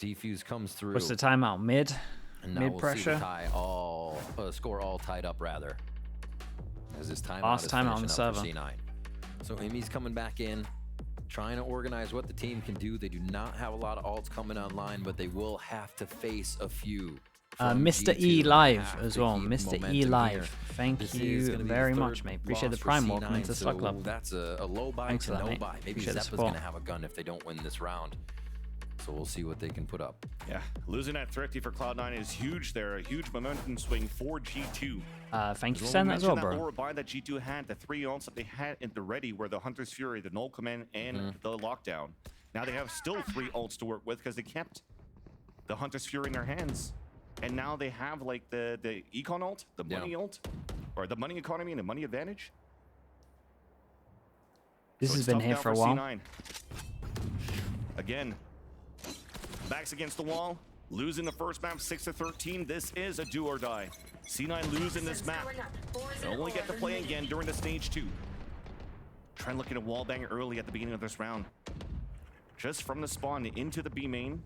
Defuse comes through. What's the timeout? Mid? And now Mid we'll pressure? see the tie all, score all tied up, rather. As this timeout Last is timeout on finishing the up for server. C9. So Imi's coming back in, trying to organize what the team can do. They do not have a lot of alts coming online, but they will have to face a few. Mr. E Live as well. Mr. E Live. Thank you very much, mate. Appreciate the prime. Welcome into Slug Club. That's a low buy to no buy. Maybe Zeppa's going to have a gun if they don't win this round. So we'll see what they can put up. Yeah, losing that Thrifty for Cloud9 is huge there. A huge momentum swing for G2. Thank you for saying that as well, bro. That lower buy that G2 had, the 3 ults that they had in the ready were the Hunter's Fury, the Null Command, and the Lockdown. Now they have still 3 ults to work with because they kept the Hunter's Fury in their hands. And now they have like the Econ ult, the Money ult, or the Money Economy and the Money Advantage. This has been here for a while. C9. Again, backs against the wall, losing the first map 6-13. This is a do or die. C9 losing this map. They only get to play again during the stage 2. Trent looking to wallbang early at the beginning of this round. Just from the spawn into the B main.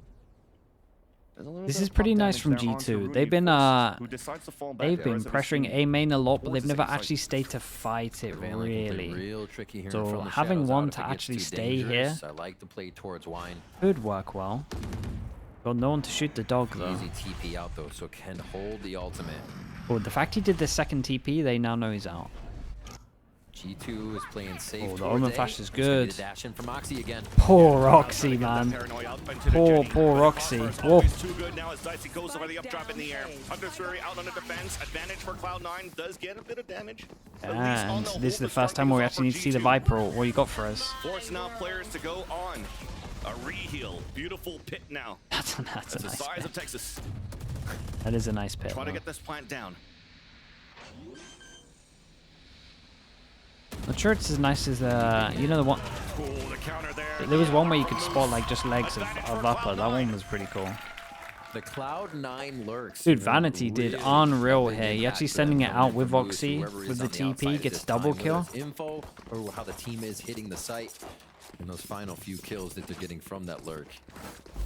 This is pretty nice from G2. They've been pressuring A main a lot, but they've never actually stayed to fight it really. So having one to actually stay here could work well. Got no one to shoot the dog though. Easy TP out though, so can hold the ultimate. Oh, the fact he did the second TP, they now know he's out. G2 is playing safe. Oh, the Omen Flash is good. Dash in from Oxy again. Poor Roxy, man. Poor Roxy. Whoa. Too good now as Dicey goes over the updrap in the air. Hunter's Fury out on the defense. Advantage for Cloud9. Does get a bit of damage. And this is the first time where we actually need to see the Viper. What you got for us? Force now players to go on a re-heal. Beautiful pit now. That's a the nice size pit. of Texas. That is a nice pit. Try to get this plant down. Not sure it's as nice as you know the one. The counter there. There was one where you could spot like just legs of upper. That one was pretty cool. The Cloud9 lurks. Dude, Vanity did unreal here. He actually sending it out with Oxy with the TP, gets double kill. Info or how the team is hitting the site and those final few kills that they're getting from that lurk.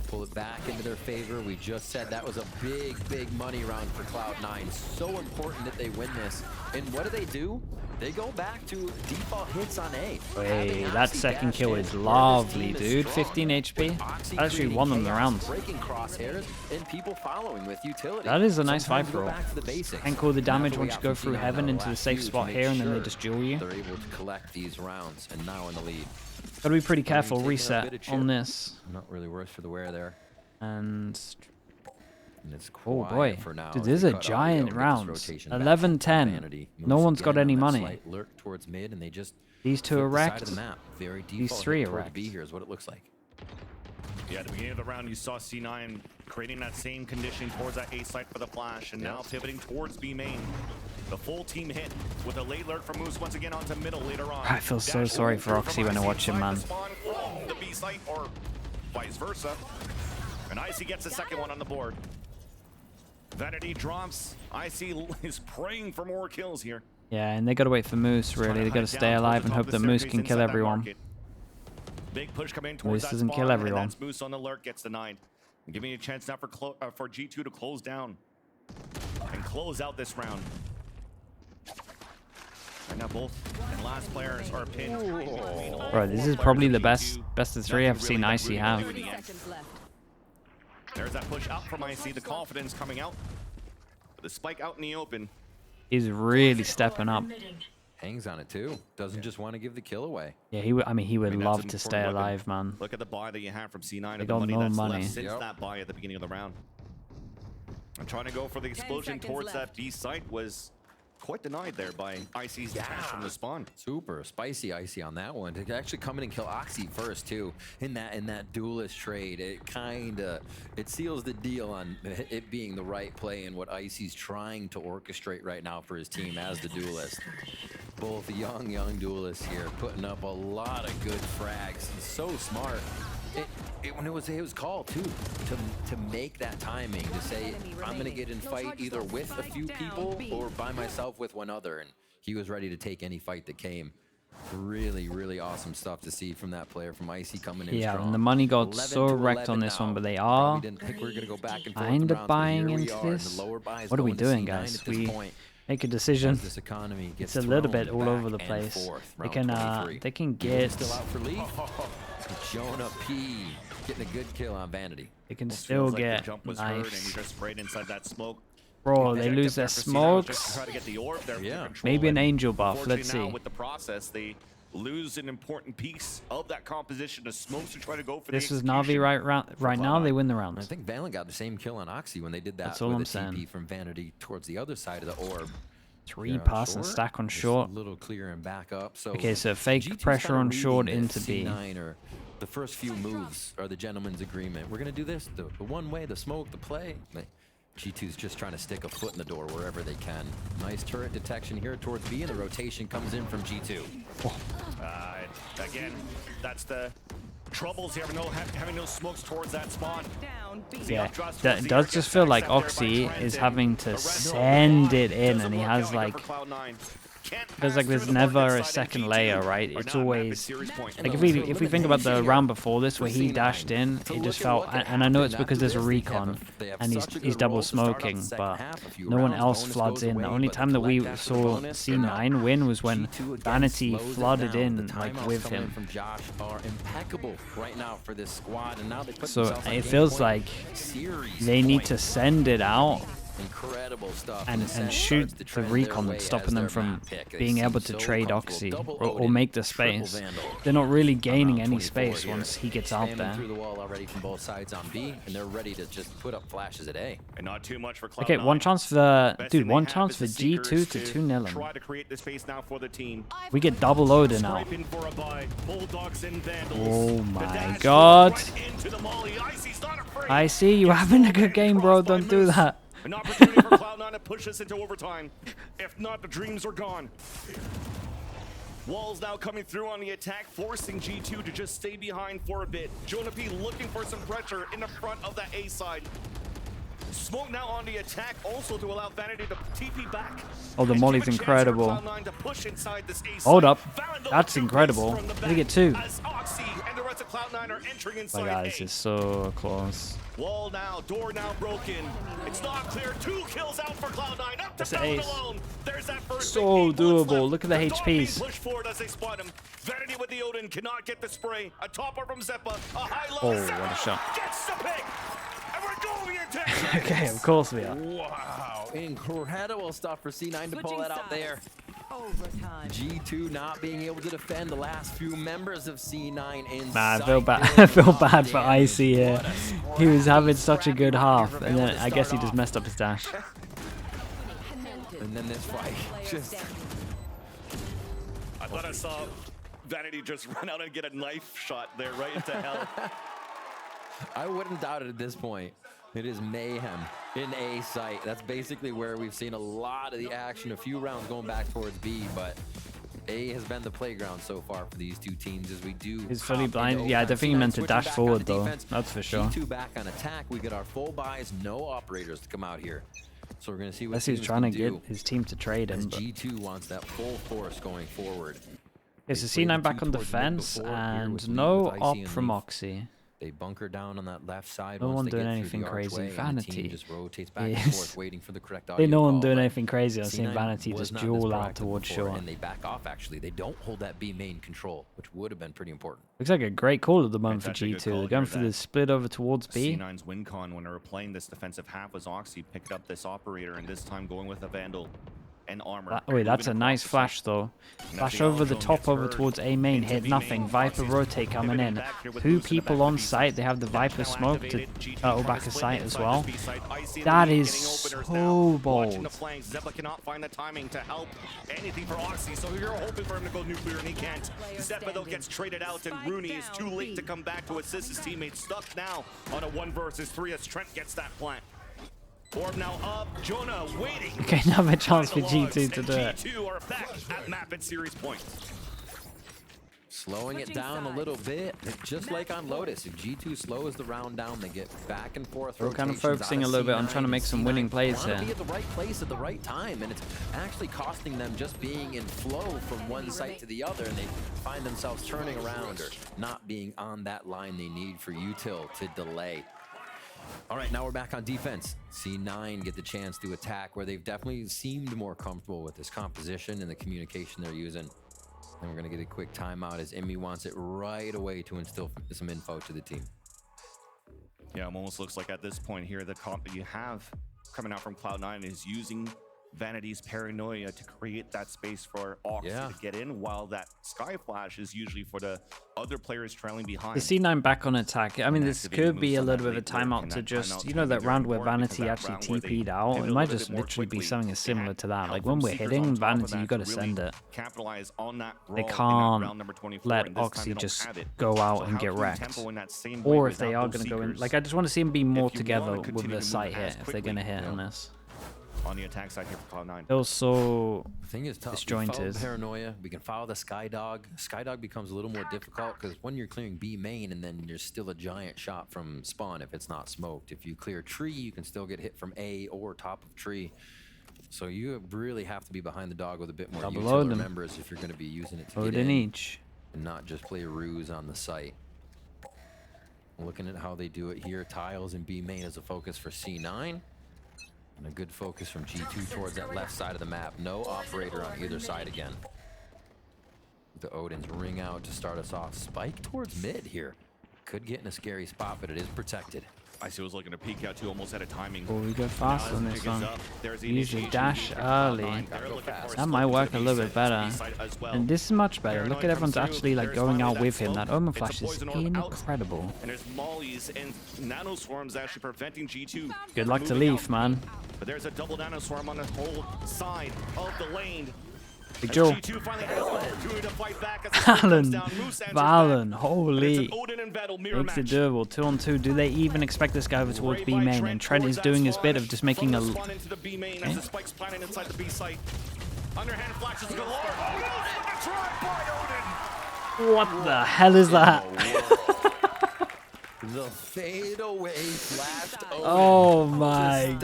Pull it back into their favor. We just said that was a big money round for Cloud9. So important that they win this. And what do? They go back to default hits on A. Hey, that second kill is lovely, dude. 15 HP. That actually won them the round. Breaking crosshairs and people following with utility. That is a nice Viper roll. And can call the damage once you go through heaven into the safe spot here, and then they just duel you. They're able to collect these rounds and now in the lead. Gotta be pretty careful. Reset on this. Not really worse for the wear there. And it's oh boy, for now. dude, this is a giant round. 11-10. No one's got any money. Lurk towards mid, and they just these two are wrecked. These 3 are wrecked. B here is what it looks like. Yeah, at the beginning of the round, you saw C9 creating that same condition towards that A site for the flash, and now pivoting towards B main. The full team hit with a late lurk from Moose once again onto middle later on. I feel so sorry for Roxy when I watch him, man. The B site or vice versa. And Icy gets the second one on the board. Vanity drops. Icy is praying for more kills here. Yeah, and they gotta wait for Moose, really. They gotta stay alive and hope that Moose can kill everyone. Big push coming towards Moose doesn't kill everyone. That's Moose on the lurk, gets denied. And giving a chance now for G2 to close down and close out this round. Right now, both and last players are pinned. Bro, this is probably the best of 3 I've seen Icy have. There's that push out from Icy, the confidence coming out. The spike out in the open. He's really stepping up. Hangs on it too. Doesn't just want to give the kill away. Yeah, he would love to stay alive, man. Look at the buy that you have from C9 They and the got money no that's money. left since that buy at the beginning of the round. I'm trying to go for the explosion towards that B site was quite denied there by Icy's dash from the spawn. Super spicy Icy on that one. To actually come in and kill Oxy first too. In that duelist trade, it seals the deal on it being the right play and what Icy's trying to orchestrate right now for his team as the duelist. Both young duelists here putting up a lot of good frags. He's so smart. When it was called too to make that timing to say I'm gonna get in fight either with a few people or by myself with one other, and he was ready to take any fight that came. Really awesome stuff to see from that player from Icy coming in strong. And the money got so wrecked on this one, but they are kind of buying into this. What are we doing, guys? We make a decision. It's a little bit all over the place. They can get Jonah P getting a good kill on Vanity. They can Feels still like the get jump was heard and he nice. just sprayed inside that smoke. Bro, they Checked lose up their there for C9 just to smokes. try to get the orb there for Yeah. control, Maybe an and angel buff. Let's unfortunately now see. with the process, they lose an important piece of that composition. The smokes to try to go for This the is Navi right now. They win the I round. think Valen got the same kill on Oxy when they did that That's all with I'm a TP saying. from Vanity towards the other side of the orb. 3 Here on pass and short, stack on just short. A little clear and back up. So Okay, so fake G2's pressure kinda on short reading into this B. C9 or the first few moves are the gentleman's agreement. We're gonna do this the one way, the smoke, the play. G2's just trying to stick a foot in the door wherever they can. Nice turret detection here towards B, and the rotation comes in from G2. Again, that's the troubles here, having no smokes towards that spawn. Yeah, that does just feel like Oxy is having to send it in, and he has like, feels like there's never a second layer, right? It's always like if we think about the round before this where he dashed in, it just felt, and I know it's because there's a recon and he's double smoking, but no one else floods in. The only time that we saw C9 win was when Vanity flooded in like with him. From Josh are impeccable right now for this squad, and now they put So themselves on it game feels point. like Series they need point. to send it out Incredible stuff. and Ascent shoot starts to the trend their recon way that's as stopping them their from map pick. They being seem able to so trade comfortable. Oxy Double or Odin, make the triple space. Vandal. They're not really gaining Around any 24 space here. once he gets out Spamming there. through the wall already from both sides on B, and they're ready to just put up flashes a day. And not too much for Cloud9. Okay, one chance for the Best dude. thing they One have chance is for the Seekers G2 to 2-0 him. try to create the space now for the team. We get double Odin now. Scraping for a buy. Bulldogs and Vandals. Oh The my dash God. right into the molly. Icy's not afraid. I see you having a good game, bro. Don't do that. An opportunity for Cloud9 to push us into overtime. If not, the dreams are gone. Walls now coming through on the attack, forcing G2 to just stay behind for a bit. Jonah P looking for some pressure in the front of that A side. Smoke now on the attack, also to allow Vanity to TP back. Oh, the And molly's give a chance for incredible. Cloud9 to push inside this A Hold side. up. Vandal That's to incredible. race from the Did he get back 2? As Oxy and the rest of Cloud9 are entering My inside God, A. this is so close. Wall now, door now broken. It's not clear. 2 kills out for Cloud9. Up to That's an Valen ace. alone. There's that first So 15 bullets doable. left. Look at the dog being HPs. pushed forward as they spot him. Vanity with the Odin cannot get the spray. A topper from Zeppa. A high-low. Oh, what a Zeppa shot. gets the pick. And we're going into Okay, of course we are. Wow, incredible stuff for C9 to pull that out there. Overtime. G2 not being able to defend the last few members of C9 in Nah, I sight. feel bad. There I feel was bad for damage. Icy here. What a score. He was having Happy, such a good scrappy half, Rocky and then Ravel to I guess he start just off. messed up his dash. And then this fight just I thought I saw Vanity just run out and get a knife shot there right into hell. I wouldn't doubt it at this point. It is mayhem in A site. That's basically where we've seen a lot of the action. A few rounds going back towards B, but A has been the playground so far for these two teams as we do. He's fully hop blind. into Yeah, I overtime. think he meant to C9 dash switching back forward, onto though. defense. That's for sure. G2 back on attack. We get our full buys, no operators to come out here. So we're going to see what Unless he was teams trying to can get do his team to trade as him. But G2 wants that full force going forward. okay, so They played C9 the back two on towards mid defense before here and with Lee, no with Icy op and from Leaf. Oxy. They bunker down on that left side. No once one they doing get through anything the crazy. archway, and the Vanity team just rotates back and is- forth, waiting for the correct They audio know I'm call, doing but anything crazy. I've seen C9 Vanity was just not this duel out proactive towards before, short. and they back off. Actually, they don't hold that B main control, which would have been pretty important. Looks like a great call at the moment for That's a good G2. call They're going here, for the that split over towards B. C9's win con when they were playing this defensive half was Oxy picked up this operator and this time going with a Vandal and armor. Wait, that's a Moving nice across flash though. Flash over the top over towards A main, hit nothing. Viper rotate coming in. 2 people on site. They have the Viper smoke to turtle back a site as well. That is so Watching the bold. flanks, Zeppa cannot find the timing to help anything for Oxy, so you're hoping for him to go nuclear and he can't. Zeppa though gets traded out and Rooney is too late to come back to assist his teammates. Stuck now on a 1 versus 3 as Trent gets that plant. Orb now up, Jonah waiting. Okay, another chance for Behind the logs, G2 to and do it. G2 are back at map at series point. Slowing it down a little bit, just like on Lotus. If G2 slows the round down, they get back and forth. We're kind of rotations out focusing a little bit on C9, trying to make some C9 winning plays wanna here. be at the right place at the right time, and it's actually costing them just being in flow from one site to the other, and they find themselves turning around or not being on that line they need for util to delay. All right, now we're back on defense. C9 get the chance to attack where they've definitely seemed more comfortable with this composition and the communication they're using. And we're going to get a quick timeout as Emmy wants it right away to instill some info to the team. Yeah, it almost looks like at this point here, the comp that you have coming out from Cloud9 is using Vanity's paranoia to create that space for Oxy to get in, while that Sky Flash is usually for the other players trailing behind. The C9 back on attack. I mean, this could be a little bit of a timeout to just, you know, that round where Vanity actually TP'd out. It might just literally be something as similar to that. Like when we're hitting Vanity, you got to send it. Capitalize on that. They can't let Oxy just go out and get wrecked. Or if they are going to go in, like I just want to see them be more together with the site hit if they're going to hit on this. On the attack side here for Cloud9. Also, thing is tough. disjointed. Paranoia. We can follow the Skydog. Skydog becomes a little more difficult because when you're clearing B main and then there's still a giant shot from spawn if it's not smoked. If you clear tree, you can still get hit from A or top of tree. So you really have to be behind the dog with a bit more utility members if you're going to be using it to get in each. And not just play a ruse on the site. Looking at how they do it here, tiles and B main as a focus for C9. And a good focus from G2 towards that left side of the map. No operator on either side again. The Odins ring out to start us off. Spike towards mid here. Could get in a scary spot, but it is protected. Icy was looking to peek out too, almost out of timing. Oh, we go fast on this one. Usually dash early. That might work a little bit better. And this is much better. Look at everyone's actually like going out with him. That Omen Flash is incredible. And there's mollies and nanoswarms actually preventing G2. Good luck to Leaf, man. But there's a double nanoswarm on the whole side of the lane. Big Joe. Valen, holy. Makes it doable. 2-on-2. Do they even expect this guy over towards B main? And Trent is doing his bit of just making a... Okay. What the hell is that? The fadeaway flashed over. Oh my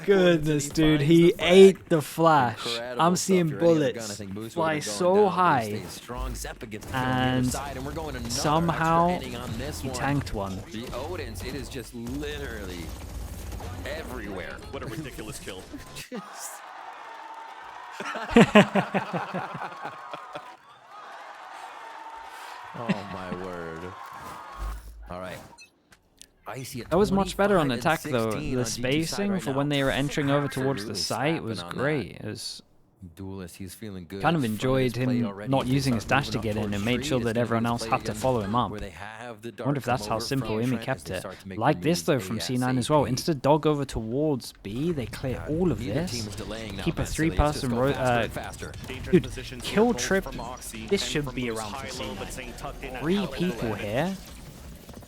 goodness, dude. He ate the flash. I'm seeing bullets fly so high. And somehow he tanked one. The Odins, it is just literally everywhere. What a ridiculous kill. Oh my word. All right. That was much better on attack though. The spacing for when they were entering over towards the site was great. It was Duelist, he's feeling good. Kind of enjoyed him not using his dash to get in and made sure that everyone else had to follow him up. I wonder if that's how simple Imi kept it. Like this though from C9 as well. Instead of dog over towards B, they clear all of this. Keep a 3-person dude, kill trip. This should be around for C9. 3 people here.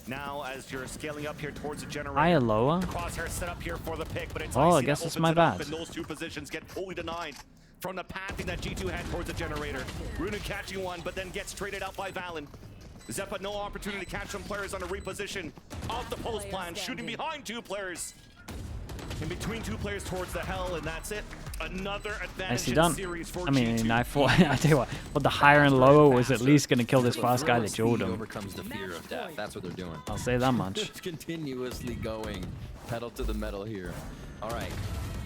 Now, as you're scaling up here towards the generator, higher, lower. Crosshair set up here for the pick, but it's oh, I guess it's my bad. And those 2 positions get fully denied from the pathing that G2 had towards the generator. Runa catching one, but then gets traded out by Valen. Zeppa, no opportunity to catch some players on a reposition off the post plan, shooting behind 2 players. In between 2 players towards the hell, and that's it. Another advantage in series for G2. I thought, I tell you what, the higher and lower was at least going to kill this fast guy that jawed him. Overcomes the fear of death. That's what they're doing. I'll say that much. Just continuously going pedal to the metal here. All right.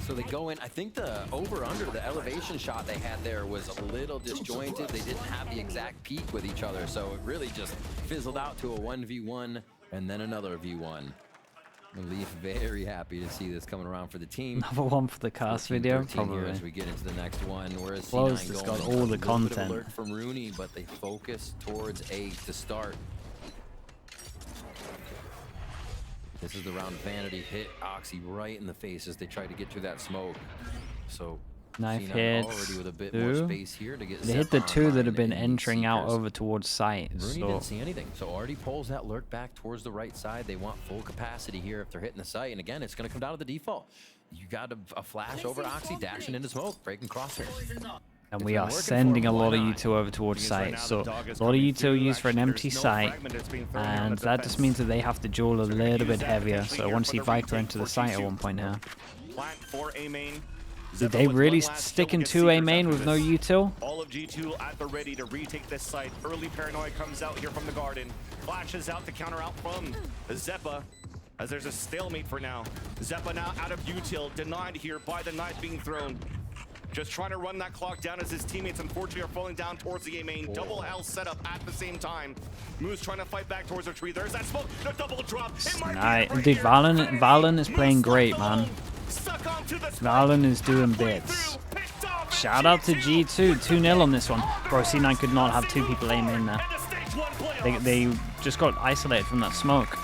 So they go in. I think the over-under, the elevation shot they had there was a little disjointed. They didn't have the exact peak with each other, so it really just fizzled out to a 1v1 and then another v1. Leaf very happy to see this coming around for the team. Another one for the cast video, probably. As we get into the next one, whereas C9 has got all the content. Alert from Rooney, but they focus towards A to start. This is the round Vanity hit Oxy right in the face as they try to get through that smoke. So knife hits. Already with a bit more space here to get they hit the 2 that have been entering out over towards site. Rooney didn't see anything, so already pulls that lurk back towards the right side. They want full capacity here if they're hitting the site, and again, it's going to come down to the default. You got a flash over Oxy, dashing into smoke, breaking crosshairs. And we are sending a lot of U2 over towards site, so a lot of U2 used for an empty site, and that just means that they have to duel a little bit heavier. So I want to see Viper enter the site at one point here. Did they really stick in 2A main with no util? All of G2 at the ready to retake this site. Early paranoia comes out here from the garden. Flashes out to counter out from Zeppa, as there's a stalemate for now. Zeppa now out of util, denied here by the knife being thrown. Just trying to run that clock down as his teammates unfortunately are falling down towards the A main. Double L setup at the same time. Moose trying to fight back towards the tree. There's that smoke. The double drop. Nice. Dude, Valen is playing great, man. Valen is doing bits. Shout out to G2. 2-0 on this one. Bro, C9 could not have two people aim in there. They just got isolated from that smoke.